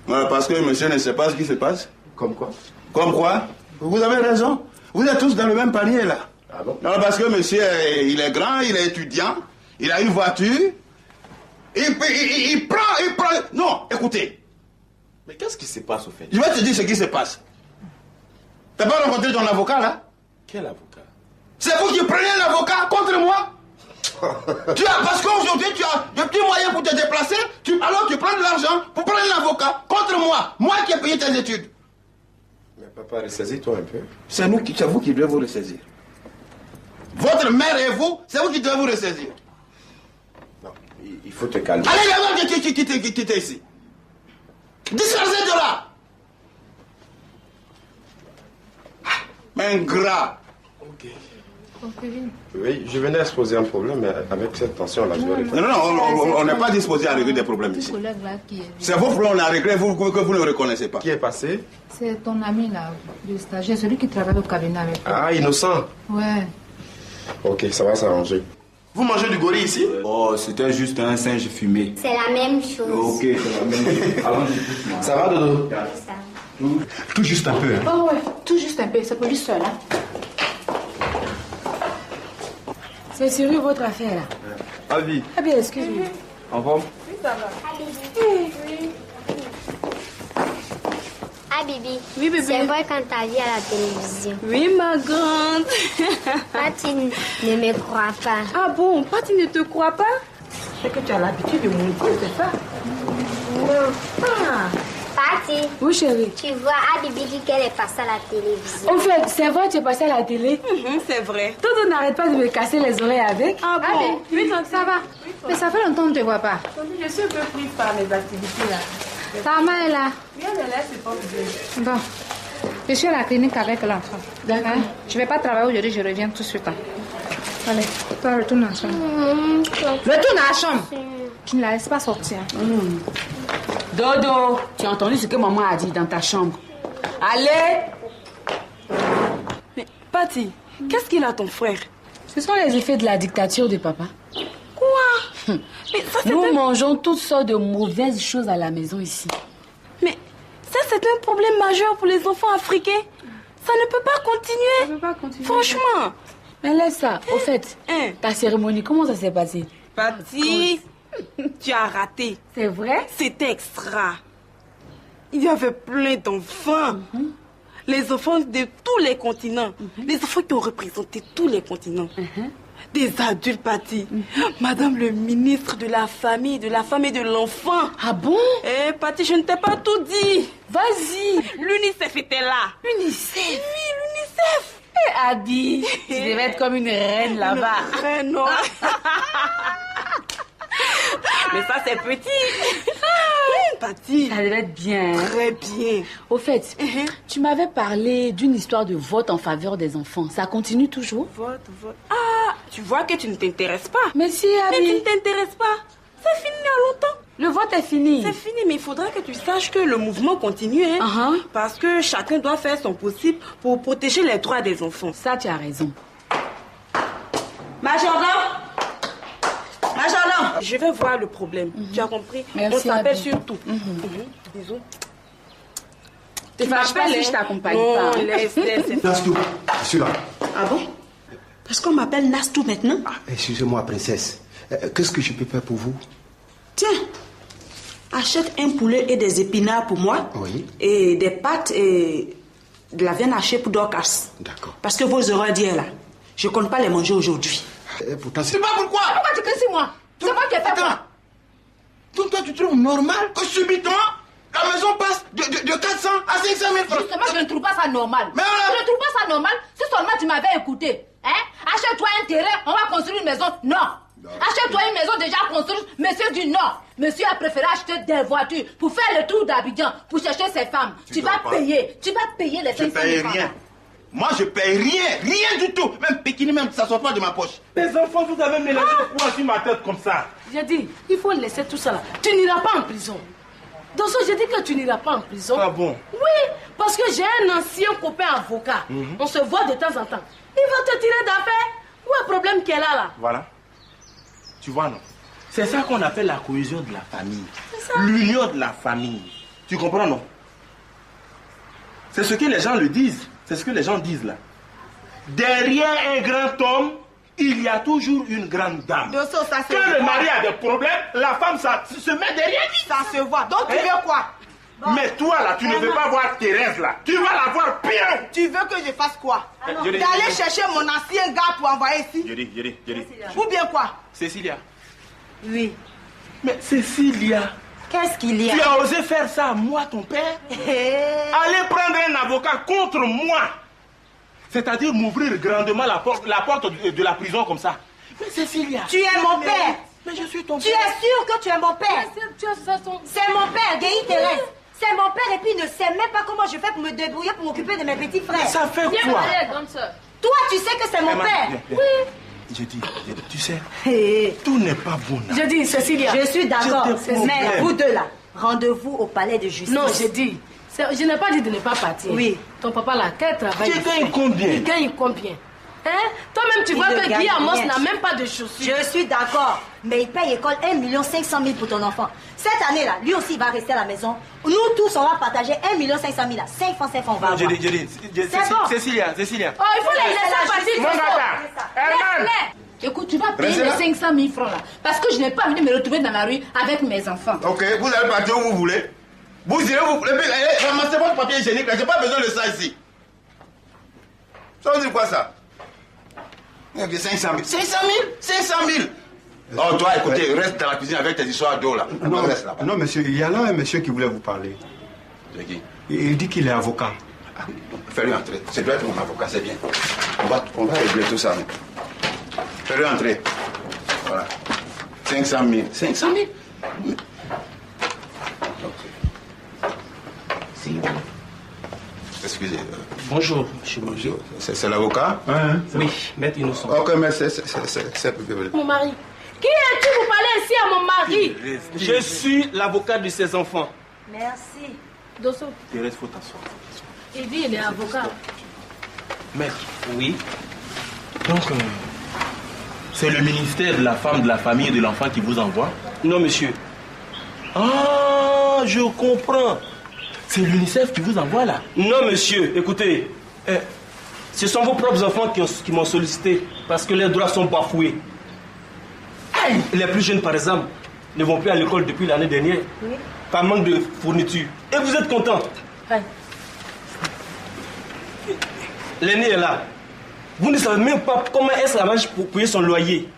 Ouais, parce que monsieur ne sait pas ce qui se passe. Comme quoi? Comme quoi? Vous avez raison. Vous êtes tous dans le même panier là. Ah bon? Non, parce que monsieur, il est grand, il est étudiant, il a une voiture. Il prend. Non, écoutez. Mais qu'est-ce qui se passe au fait? Je vais te dire ce qui se passe. T'as pas rencontré ton avocat là? Quel avocat? C'est vous qui prenez un avocat contre moi? Parce qu'aujourd'hui tu as de petits moyens pour te déplacer, alors tu prends de l'argent pour prendre un avocat contre moi. Moi qui ai payé tes études. Mais papa, ressaisis-toi un peu. C'est vous qui devez vous ressaisir. Votre mère et vous, c'est vous qui devez vous ressaisir. Non, il faut te calmer. Allez, quittez ici. Dispersez de là. Ingrat. Ok. Oui, je venais exposer un problème, mais avec cette tension-là, je vais répondre. Non, on n'est pas disposé à régler des problèmes ici. C'est vos problèmes à régler que vous ne reconnaissez pas. Qui est passé? C'est ton ami là, le stagiaire, celui qui travaille au cabinet avec toi. Ah, Innocent? Ouais. Ok, ça va s'arranger. Vous mangez du gorille ici? Oh, c'était juste un singe fumé. C'est la même chose. Ok, c'est la même chose. Allons-y. Ça va, Dodo? Tout juste un peu, hein. Oh ouais, tout juste un peu, c'est pour lui seul, hein. C'est sérieux votre affaire là? Avi. Ah bien, excuse-moi. En forme? Oui, ça va. Ah, Bibi. Oui, bébé. C'est vrai quand t'as vu à la télévision. Oui, ma grande. Pati ne me croit pas. Ah bon, Pati ne te croit pas? C'est que tu as l'habitude de monter, c'est ça? Non. Ah. Pati. Oui, chérie. Tu vois, Bibi dit qu'elle est passée à la télévision. En fait, c'est vrai, tu es passé à la télé. C'est vrai. Toto n'arrête pas de me casser les oreilles avec. Ah bon? Oui, donc ça va. Mais ça fait longtemps qu'on ne te voit pas. Je suis un peu prise par mes activités là. Ta main est là. Viens, elle laisse, c'est pas bien. Bon. Je suis à la clinique avec l'enfant. D'accord. Je ne vais pas travailler aujourd'hui, je reviens tout de suite. Allez, toi, retourne à la chambre. Retourne à la chambre. Tu ne la laisses pas sortir. Dodo, tu as entendu ce que maman a dit dans ta chambre? Allez! Mais, Pati, qu'est-ce qu'il a ton frère? Ce sont les effets de la dictature de papa. Quoi? Mais ça, nous mangeons toutes sortes de mauvaises choses à la maison ici. Mais ça, c'est un problème majeur pour les enfants africains. Ça ne peut pas continuer. Ça ne peut pas continuer. Franchement. Mais laisse ça. Au fait, ta cérémonie, comment ça s'est passé? Pati, tu as raté. C'est vrai? C'était extra. Il y avait plein d'enfants. Les enfants de tous les continents. Les enfants qui ont représenté tous les continents. Des adultes, Pati. Madame le ministre de la famille et de l'enfant. Ah bon? Eh, Pati, je ne t'ai pas tout dit. Vas-y. L'UNICEF était là. UNICEF? Oui, l'UNICEF. Adi, tu devais être comme une reine là-bas. Une reine, non. Mais ça, c'est petit. Pati. Ça devait être bien. Très bien. Au fait, tu m'avais parlé d'une histoire de vote en faveur des enfants. Ça continue toujours? Vote. Ah, tu vois que tu ne t'intéresses pas. Mais si, Abi. Mais tu ne t'intéresses pas. C'est fini il y a longtemps. Le vote est fini. C'est fini, mais il faudra que tu saches que le mouvement continue. Hein, parce que chacun doit faire son possible pour protéger les droits des enfants. Ça, tu as raison. Majordome, je vais voir le problème. Tu as compris? Merci, on s'appelle Abi. sur tout. Bisous. Tu fâches pas si je t'accompagne pas. Non, laisse. Nastou, je suis là. Ah bon? Parce qu'on m'appelle Nastou maintenant? Excusez-moi, princesse. Qu'est-ce que je peux faire pour vous? Tiens, achète un poulet et des épinards pour moi. Oui. Et des pâtes et de la viande hachée pour Dorcas. D'accord. Parce que vos erreurs d'hier là, je ne compte pas les manger aujourd'hui. Pourtant, C'est pas pourquoi. Pourquoi tu crisses moi? C'est moi qui ai fait quoi? Donc toi, tu trouves normal que subitement, la maison passe de 400 à 500 000 francs? Justement, je ne trouve pas ça normal. Mais voilà. Je ne trouve pas ça normal. Si seulement tu m'avais écouté. Hein? Achète-toi un terrain, on va construire une maison. Non. Achète-toi une maison déjà construite. Monsieur dit non. Monsieur a préféré acheter des voitures pour faire le tour d'Abidjan, pour chercher ses femmes. Tu vas payer les 500 000 francs. Je paye rien. Moi, je paye rien du tout. Même Pékini, même ça sort pas de ma poche. Les enfants, vous avez mélangé le poids sur ma tête comme ça. J'ai dit, il faut laisser tout ça là. Tu n'iras pas en prison. Dosso, je dis que tu n'iras pas en prison. Ah bon? Oui, parce que j'ai un ancien copain avocat. On se voit de temps en temps. Il va te tirer d'affaire. Où est le problème qu'elle a là? Voilà. Tu vois, non? C'est ça qu'on appelle la cohésion de la famille. L'union de la famille. Tu comprends, non? C'est ce que les gens le disent. C'est ce que les gens disent là. Derrière un grand homme, il y a toujours une grande dame. Dosso, ça se Quand voit. le mari a des problèmes, la femme ça, se met derrière lui. Ça se voit. Donc tu Hein? veux quoi? Mais toi là, tu ne veux pas voir Thérèse là. Tu vas la voir pire. Tu veux que je fasse quoi? Je dis- D'aller chercher mon ancien gars pour envoyer ici? Je dis. Ou bien quoi? Cécilia. Oui. Mais Cécilia. Qu'est-ce qu'il y a? Tu as osé faire ça à moi, ton père? Aller prendre un avocat contre moi. C'est-à-dire m'ouvrir grandement la porte de la prison comme ça. Mais Cécilia. Tu es mon père. Mais je suis ton Tu es sûr que tu es mon père? C'est mon père, Guéhi Thérèse. C'est mon père et puis il ne sait même pas comment je fais pour me débrouiller pour m'occuper de mes petits frères. Ça fait Viens quoi? parler à la grande sœur. Toi, tu sais que c'est mon Emma, père. viens. Oui. Je dis, tu sais, tout n'est pas bon là. Je dis, Cécilia. Je suis d'accord. Je te Mais promets. vous deux là, rendez-vous au palais de justice. Non, j'ai dit. Je n'ai pas dit de ne pas partir. Oui. Ton papa là, quel travail? Tu gagnes combien? Il gagne combien? Hein? Toi-même, tu Il vois ne que gagne Guy Amos rien. n'a même pas de chaussures. Je suis d'accord. Mais il paye école 1 500 000 pour ton enfant. Cette année-là, lui aussi, il va rester à la maison. Nous tous, on va partager 1 500 000 là. 5 francs, on va Non, avoir. C'est bon. Cécilia. Oh, il faut les laisser partir. Mon gars, Herman. Écoute, tu vas payer Restez les là. 500 000 francs là. Parce que je n'ai pas envie de me retrouver dans la rue avec mes enfants. Ok, vous allez partir où vous voulez. Vous irez, vous voulez. Ramassez votre papier hygiénique là, j'ai pas besoin de ça ici. Ça veut dire quoi ça? 500 000. 500 000? 500 000? Oh, toi, écoutez, reste dans la cuisine avec tes histoires d'eau là. Non, Reste là-bas. non, monsieur, il y a là un monsieur qui voulait vous parler. C'est qui? Il dit qu'il est avocat. Fais-lui entrer. C'est doit être mon avocat, c'est bien. On va régler tout ça. Fais-lui entrer. Voilà. 500 000. 500 000? Excusez. Bonjour, monsieur. Bonjour. C'est l'avocat? Oui, maître innocent. Ok, mais c'est... Mon mari. Qui es-tu pour parler ici à mon mari? Je suis l'avocat de ses enfants. Merci. Dosso, Thérèse, faut t'asseoir. il dit il est avocat. Maître. Oui. Donc, c'est le ministère de la femme, de la famille et de l'enfant qui vous envoie? Non, monsieur. Ah, je comprends. C'est l'UNICEF qui vous envoie là? Non, monsieur. Écoutez, ce sont vos propres enfants qui m'ont sollicité parce que leurs droits sont bafoués. Les plus jeunes, par exemple, ne vont plus à l'école depuis l'année dernière. Oui. Par manque de fourniture. Et vous êtes content? L'aîné est là. Vous ne savez même pas comment est-ce qu'elle mange pour payer son loyer.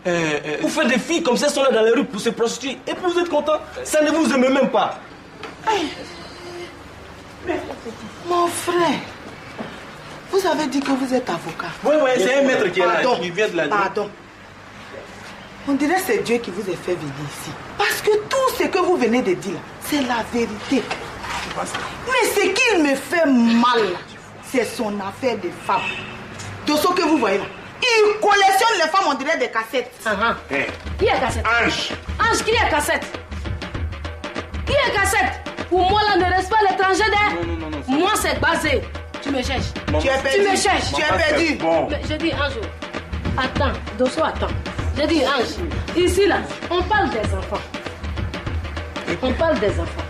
Vous faites des filles comme ça, sont là dans les rues pour se prostituer. Et puis vous êtes content? Ça ne vous aime même pas. Mon frère, vous avez dit que vous êtes avocat. Oui, c'est un maître qui est là, Pardon, qui vient de la nuit. Pardon. On dirait que c'est Dieu qui vous a fait venir ici. Parce que tout ce que vous venez de dire, c'est la vérité. Mais ce qu'il me fait mal, c'est son affaire de femme. De ce que vous voyez là. Il collectionne les femmes, on dirait des cassettes. Qui est cassette? Ange. Ange, qui est cassette? Qui est cassette? Pour moi, là, ne reste pas l'étranger d'air. Moi, c'est basé. Tu me cherches. Tu es perdu. Tu me cherches. Tu es perdu. Mais je dis, Ange, attends, Dosso, attends. Je dis, Ange, ici, là, on parle des enfants. On parle des enfants.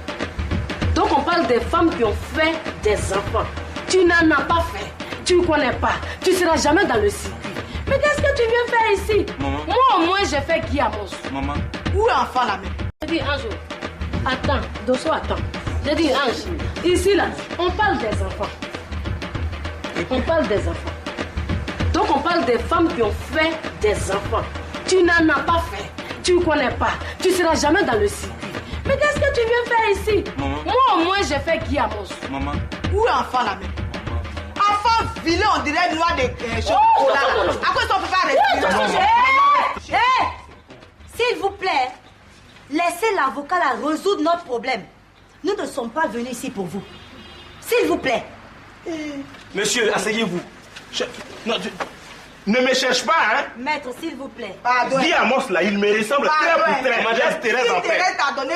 Donc, on parle des femmes qui ont fait des enfants. Tu n'en as pas fait. Tu ne connais pas. Tu ne seras jamais dans le circuit. Mais qu'est-ce que tu viens faire ici? Maman. Moi, au moins, j'ai fait Guy Amos. Maman. Où est l'enfant là même? Je dis, Ange, attends, Dosso, attends. Je dis, Ange, ici, là, on parle des enfants. On parle des enfants. Donc, on parle des femmes qui ont fait des enfants. Tu n'en as pas fait. Tu ne connais pas. Tu ne seras jamais dans le circuit. Mais qu'est-ce que tu viens faire ici? Maman. Moi, au moins, j'ai fait Guy Amos. Maman. Où est l'enfant là même? Enfant vilain, on dirait noix de choses. Oh, là. non, non, non. À quoi on peut pas respirer? S'il vous plaît, laissez l'avocat là résoudre notre problème. Nous ne sommes pas venus ici pour vous. S'il vous plaît. Monsieur, asseyez-vous. Non, ne me cherche pas, hein? Maître, s'il vous plaît. Pardon. Guy Amos là, il me ressemble très pour très. Laisse Thérèse en paix. Thérèse t'a donné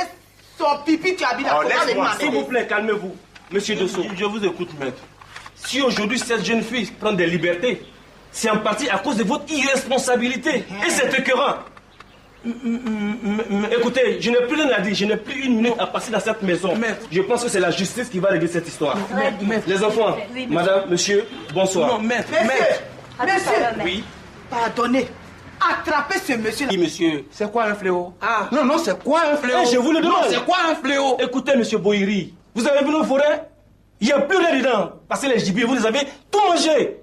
Son pipi, tu habites la laisse-moi, s'il vous plaît, calmez-vous. Monsieur Dosso, je vous écoute, maître. Si aujourd'hui cette jeune fille prend des libertés, c'est en partie à cause de votre irresponsabilité. Et c'est écœurant. Écoutez, je n'ai plus rien à dire, je n'ai plus une minute à passer dans cette maison. Je pense que c'est la justice qui va régler cette histoire. Les enfants, madame, monsieur, bonsoir. Non, maître. Monsieur. Oui. Pardonnez. Attrapez ce monsieur-là. Oui, monsieur. C'est quoi un fléau? Non, c'est quoi un fléau? Je vous le demande. Non, c'est quoi un fléau? Écoutez, monsieur Boïri, vous avez vu nos forêts? Il n'y a plus rien dedans. Parce que les gibiers, vous les avez tout mangé.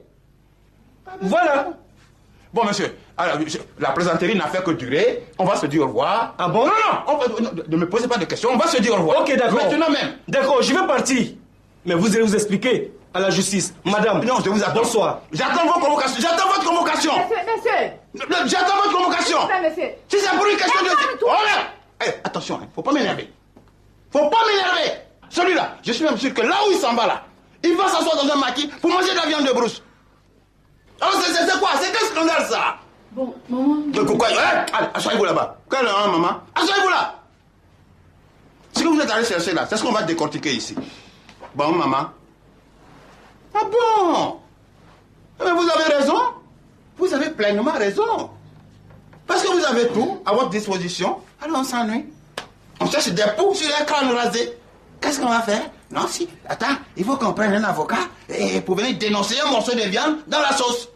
Voilà. Bon, monsieur, alors, la plaisanterie n'a fait que durer. On va se dire au revoir. Ah bon? Non, ne me posez pas de questions. On va se dire au revoir. Ok, d'accord. Maintenant même. D'accord, je vais partir. Mais vous allez vous expliquer à la justice. Madame. Non, je vous attends. Bonsoir. J'attends vos convocations. J'attends votre convocation. Monsieur. J'attends votre convocation. Monsieur. Si c'est pour une question de... Oh là. Attention, faut pas m'énerver. Faut pas m'énerver. Celui-là, je suis même sûr que là où il s'en va là, il va s'asseoir dans un maquis pour manger de la viande de brousse. Alors c'est quoi? C'est quel scandale ça? Bon, maman... Pourquoi? Allez, asseyez-vous là-bas. Quelle heure, maman? Asseyez-vous là. Ce que vous êtes allé chercher là, c'est ce qu'on va décortiquer ici. Bon, maman. Ah bon? Mais vous avez raison. Vous avez pleinement raison. Parce que vous avez tout à votre disposition. Alors on s'ennuie. On cherche des poux sur les crânes rasés. Qu'est-ce qu'on va faire? Non, si. Attends, il faut qu'on prenne un avocat pour venir dénoncer un morceau de viande dans la sauce.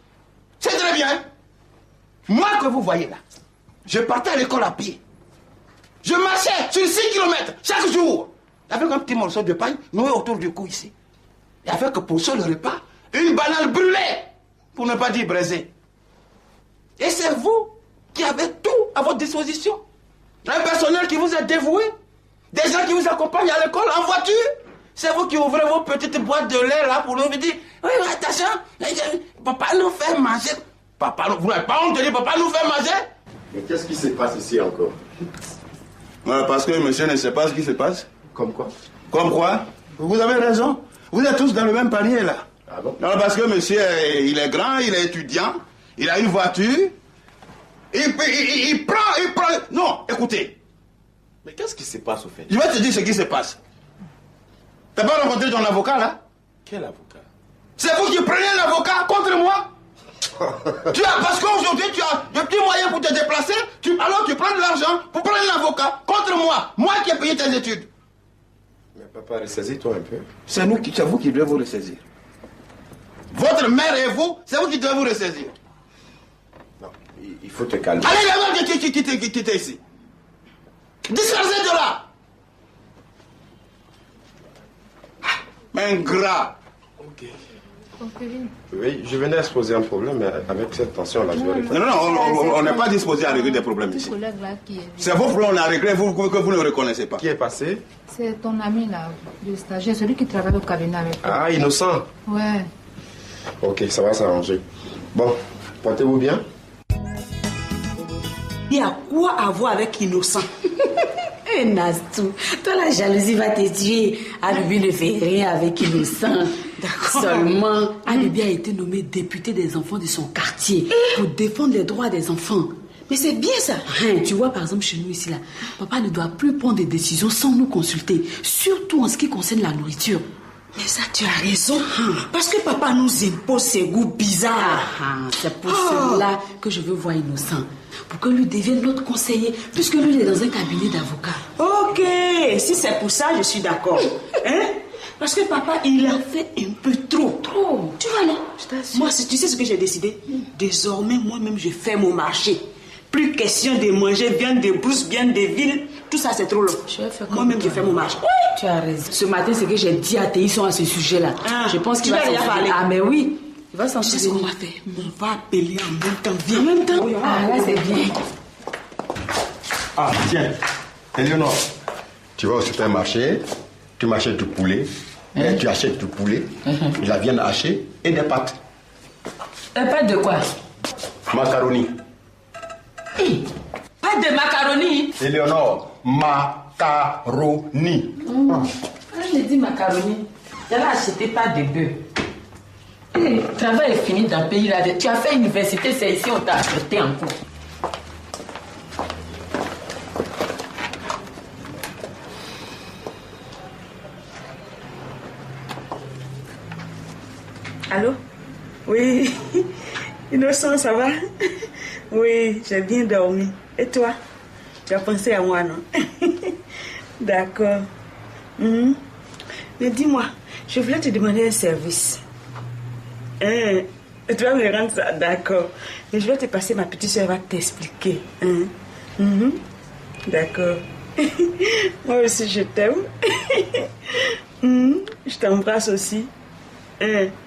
C'est très bien. Moi que vous voyez là, je partais à l'école à pied. Je marchais sur 6 km chaque jour. Avec un petit morceau de pain noué autour du cou ici. Et avec pour seul repas, une banane brûlée. Pour ne pas dire braisée. Et c'est vous qui avez tout à votre disposition. Un personnel qui vous est dévoué. Des gens qui vous accompagnent à l'école en voiture. C'est vous qui ouvrez vos petites boîtes de lait là pour nous dire oui, attention, papa nous fait manger. Papa, vous n'avez pas honte de dire papa nous fait manger? Mais qu'est-ce qui se passe ici encore? Voilà, parce que monsieur ne sait pas ce qui se passe. Comme quoi? Comme quoi? Vous avez raison. Vous êtes tous dans le même panier là. Ah bon? Non, parce que monsieur, il est grand, il est étudiant, il a une voiture. Il prend. Non, écoutez. Mais qu'est-ce qui se passe au fait? Je vais te dire ce qui se passe. T'as pas rencontré ton avocat là? Quel avocat? C'est vous qui prenez un avocat contre moi? Parce qu'aujourd'hui tu as de petits moyens pour te déplacer, alors tu prends de l'argent pour prendre un avocat contre moi. Moi qui ai payé tes études. Mais papa, ressaisis-toi un peu. C'est vous qui devez vous ressaisir. Votre mère et vous, c'est vous qui devez vous ressaisir. Non, il faut te calmer. Allez, là-bas, quittez ici. Dispersez de là. Ingrat. Ok. Oui, je venais exposer un problème, mais avec cette tension-là, je vais le faire. Non, on n'est pas disposé à régler des problèmes ici. C'est vos problèmes à régler que vous ne reconnaissez pas. Qui est passé? C'est ton ami là, le stagiaire, celui qui travaille au cabinet avec toi. Ah, Innocent. Ouais. Ok, ça va s'arranger. Bon, portez-vous bien. Il y a quoi à voir avec Innocent? Eh Nastou, toi la jalousie va te tuer. Abibi ne fait rien avec Innocent. Seulement, Abibi a été nommé député des enfants de son quartier pour défendre les droits des enfants. Mais c'est bien ça. Tu vois, par exemple, chez nous ici, là, papa ne doit plus prendre des décisions sans nous consulter, surtout en ce qui concerne la nourriture. Mais ça, tu as raison. Parce que papa nous impose ses goûts bizarres. C'est pour cela que je veux voir Innocent. Pour que lui devienne notre conseiller, puisque lui il est dans un cabinet d'avocats. Ok, si c'est pour ça, je suis d'accord. Parce que papa, il a fait un peu trop. Tu vois, non? Moi, tu sais ce que j'ai décidé? Désormais, moi-même, je fais mon marché. Plus question de manger viande de brousse, viande de ville. Tout ça, c'est trop long. Moi-même, je fais mon marché. Oui, tu as raison. Ce matin, c'est que j'ai dit à Théison à ce sujet-là. Je pense qu'il va s'en parler. Ah, mais oui. Il va s'en souvenir. C'est ce qu'on va faire. On va appeler en même temps. Viens. En même temps. Ah, là, c'est bien. Ah, tiens. Éléonore, tu vas au supermarché, tu m'achètes du poulet, tu achètes du poulet, de la viande hachée et des pâtes. Des pâtes de quoi? Macaroni. Pâtes de macaroni? Éléonore, macaroni. Je dis macaroni. J'allais acheter pas de bœuf. Le travail est fini dans le pays là. Tu as fait université, c'est ici on t'a acheté encore. Allô? Oui. Innocent, ça va? Oui, j'ai bien dormi. Et toi? Tu as pensé à moi, non? D'accord. Mais dis-moi, je voulais te demander un service. Tu vas me rendre ça? D'accord. Mais je vais te passer, ma petite soeur va t'expliquer. D'accord. Moi aussi, je t'aime. Je t'embrasse aussi.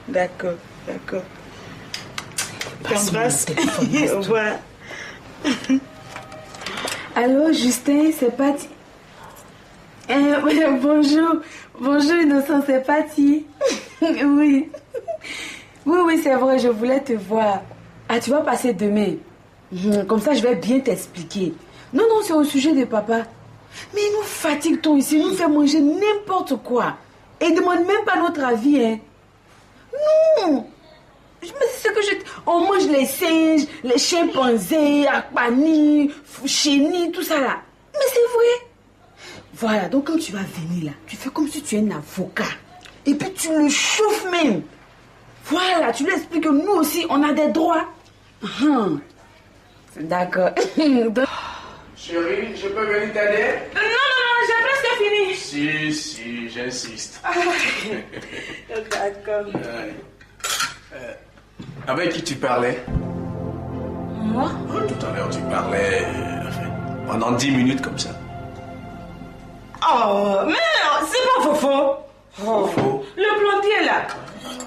D'accord, d'accord. Je t'embrasse. Au revoir. Allô, Justin, c'est Patty. Bonjour. Bonjour, Innocent, c'est Patty. Oui. Oui, c'est vrai, je voulais te voir. Ah, tu vas passer demain. Comme ça, je vais bien t'expliquer. Non, c'est au sujet de papa. Mais il nous fatigue tout ici, il nous fait manger n'importe quoi. Et il ne demande même pas notre avis, hein. Non. Mais c'est ce que on mange les singes, les chimpanzés, akpani, chenilles, tout ça là. Mais c'est vrai. Voilà, donc quand tu vas venir là, tu fais comme si tu es un avocat. Et puis tu le chauffes même. Voilà, tu lui expliques que nous aussi, on a des droits. D'accord. Chérie, je peux venir t'aider? Non, j'ai presque fini. Si, j'insiste. D'accord. Avec qui tu parlais? Moi? Tout à l'heure, tu parlais pendant 10 minutes comme ça. Oh, mais c'est pas Fofo. Fofo? Le plombier là.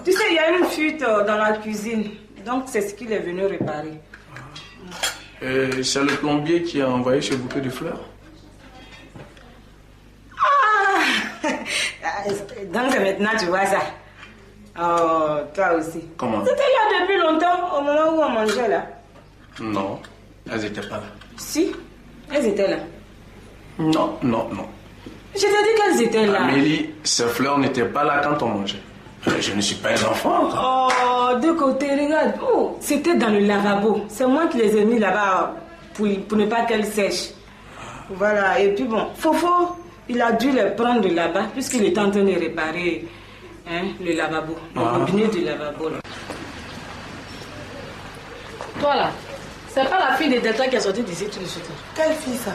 Tu sais, il y a une fuite dans la cuisine. Donc, c'est ce qu'il est venu réparer. C'est le plombier qui a envoyé ce bouquet de fleurs? Donc, c'est maintenant tu vois ça. Oh, toi aussi. Comment? C'était là depuis longtemps, au moment où on mangeait là. Non, elles n'étaient pas là. Si, elles étaient là. Non. Je t'ai dit qu'elles étaient là. Amélie, ces fleurs n'étaient pas là quand on mangeait. Je ne suis pas un enfant. Oh, de côté, regarde. Oh, c'était dans le lavabo. C'est moi qui les ai mis là-bas pour ne pas qu'elles sèchent. Voilà, et puis bon, Fofo, il a dû les prendre là-bas puisqu'il était en train de réparer le lavabo, le robinet du lavabo. Là. Toi là, c'est pas la fille de Delta qui est sortie d'ici tout de suite. Quelle fille ça?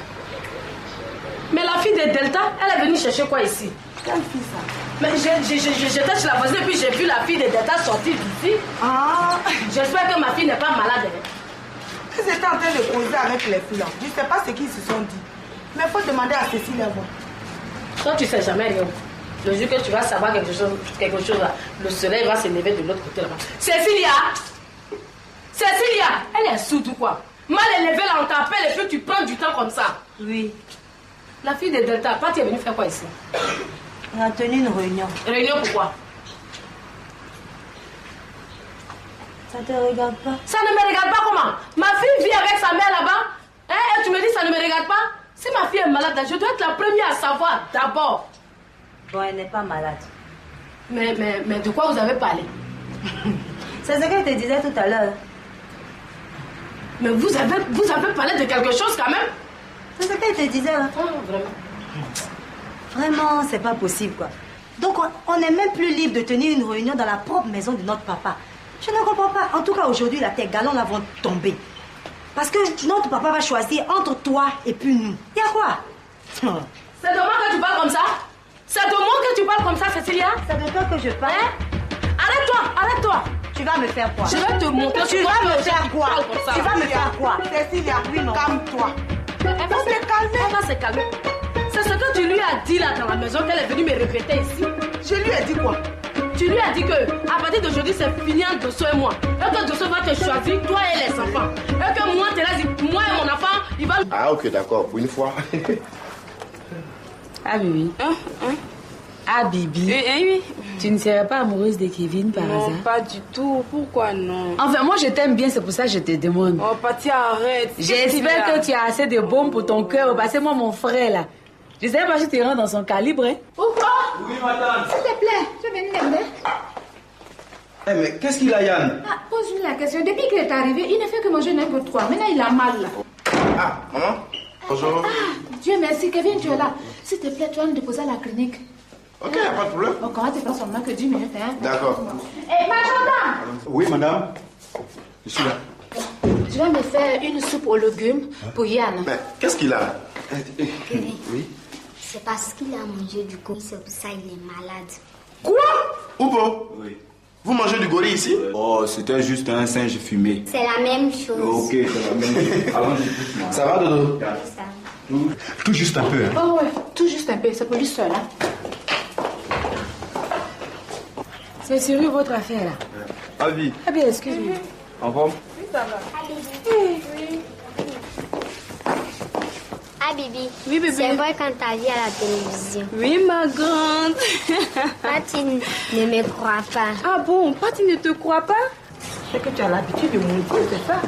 Mais la fille de Delta, elle est venue chercher quoi ici? Quelle fille ça? Mais j'étais chez la voisine et puis j'ai vu la fille de Delta sortir d'ici. J'espère que ma fille n'est pas malade. Ils étaient en train de causer avec les filles là. Je ne sais pas ce qu'ils se sont dit. Mais il faut demander à Cécile avant. Toi, tu ne sais jamais rien. Le jour que tu vas savoir quelque chose là, le soleil va se lever de l'autre côté là-bas. Cécilia, elle est sourde ou quoi? Mal élevée là, on t'appelle et puis tu prends du temps comme ça. Oui. La fille de Delta, Patty est venue faire quoi ici? On a tenu une réunion. Réunion pourquoi? Ça te regarde pas? Ça ne me regarde pas comment? Ma fille vit avec sa mère là-bas. Et tu me dis ça ne me regarde pas? Si ma fille est malade, je dois être la première à savoir d'abord. Bon, elle n'est pas malade. Mais de quoi vous avez parlé? C'est ce qu'elle te disait tout à l'heure. Mais vous avez parlé de quelque chose quand même? C'est ce qu'elle te disait. Hein? Vraiment. Vraiment, c'est pas possible quoi. Donc on n'est même plus libre de tenir une réunion dans la propre maison de notre papa. Je ne comprends pas. En tout cas, aujourd'hui, tes galons là vont tomber. Parce que notre papa va choisir entre toi et puis nous. Il y a quoi? C'est de moi que tu parles comme ça? C'est de moi que tu parles comme ça, Cécilia? C'est de toi que je parle. Arrête-toi. Tu vas me faire quoi? Je vais te montrer. Tu vas me faire quoi? Tu vas me faire quoi? Cécilia, calme-toi. Elle va se calmer. C'est ce que tu lui as dit là dans la maison qu'elle est venue me répéter ici. Je lui ai dit quoi? Tu lui as dit que à partir d'aujourd'hui c'est fini entre Dosso et moi. Et que Dosso va te choisir, toi et les enfants. Et que moi, moi et mon enfant, il va... Ah ok, d'accord, pour une fois. Ah Bibi. Ah Bibi. Oui. Tu ne serais pas amoureuse de Kevin par hasard? Non, pas du tout. Pourquoi non? Enfin, moi je t'aime bien, c'est pour ça que je te demande. Oh, Patty, arrête. J'espère que tu as assez de bombes pour ton cœur. Parce que moi, mon frère là, je ne sais pas si tu rentres dans son calibre. Hein? Pourquoi? Oui, madame. S'il te plaît, je viens d'aimer. Mais qu'est-ce qu'il a, Yann? Pose-lui la question. Depuis qu'il est arrivé, il ne fait que manger n'importe quoi. Maintenant, il a mal là. Ah, maman? Bonjour. Dieu merci, Kevin, tu es là. S'il te plaît, tu vas nous déposer à la clinique. Ok, y a pas de problème. On commence te prendre seulement que 10 minutes, hein. D'accord. Eh, majordome! Oui, madame. Je suis là. Tu vas me faire une soupe aux légumes pour Yann. Mais qu'est-ce qu'il a? Oui. C'est parce qu'il a mangé du gorille, c'est pour ça qu'il est malade. Quoi? Oupo? Oui. Vous mangez du gorille ici? Oh, c'était juste un singe fumé. C'est la même chose. Ok, c'est la même chose. Allons-y. Ça va, Dodo? Tout juste un peu. Hein. Oh ouais, tout juste un peu, c'est pour lui seul. Hein. C'est sérieux votre affaire là? Avi. Ah bien, excuse-moi. En forme? Oui, ça va. Oui. Ah, Bibi. Oui, bébé. C'est vrai quand t'as vu à la télévision. Oui, ma grande. Pati ne me croit pas. Ah bon, Pati ne te croit pas? C'est que tu as l'habitude de monter, c'est ça?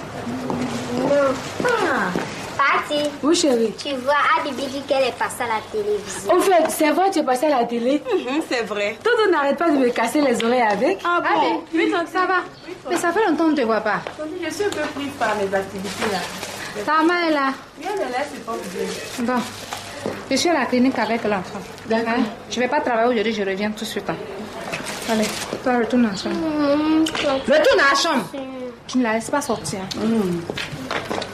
Non. Ah. Pati. Oui, chérie. Tu vois, ah, Bibi dit qu'elle est passée à la télévision. En fait, c'est vrai, tu es passé à la télé? C'est vrai. Toto n'arrête pas de me casser les oreilles avec. Ah bon? Oui, donc ça va. Mais ça fait longtemps qu'on ne te voit pas. Je suis un peu prise par mes activités là. Ta main est là. Viens de là, c'est pas bien. Bon, je suis à la clinique avec l'enfant. D'accord. Je ne vais pas travailler aujourd'hui, je reviens tout de suite. Allez, toi retourne à la chambre. Retourne à la chambre. Tu ne la laisses pas sortir.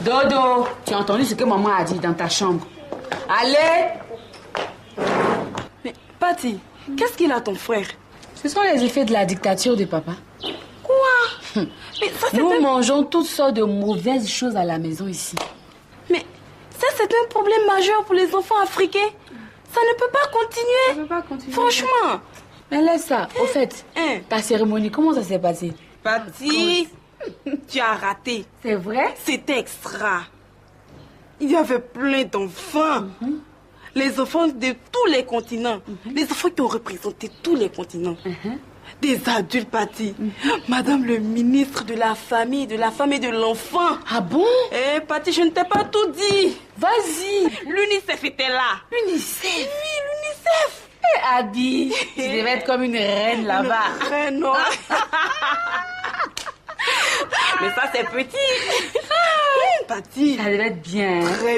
Dodo, tu as entendu ce que maman a dit dans ta chambre? Allez! Mais Pati, qu'est-ce qu'il a ton frère? Ce sont les effets de la dictature de papa. Quoi? Mais ça, Nous mangeons toutes sortes de mauvaises choses à la maison ici. Mais ça, c'est un problème majeur pour les enfants africains. Ça ne peut pas continuer. Ça ne peut pas continuer. Franchement. Mais laisse ça. Au fait, ta cérémonie, comment ça s'est passé? Pati, tu as raté. C'est vrai? C'était extra. Il y avait plein d'enfants. Les enfants de tous les continents. Les enfants qui ont représenté tous les continents. Des adultes, Pati. Madame le ministre de la famille et de l'enfant. Ah bon? Eh, Pati, je ne t'ai pas tout dit. Vas-y. L'UNICEF était là. UNICEF? Oui, l'UNICEF. Eh, Abby, tu devais être comme une reine là-bas. Une reine, non. Mais ça, c'est petit. Pati. Ça devait être bien. Très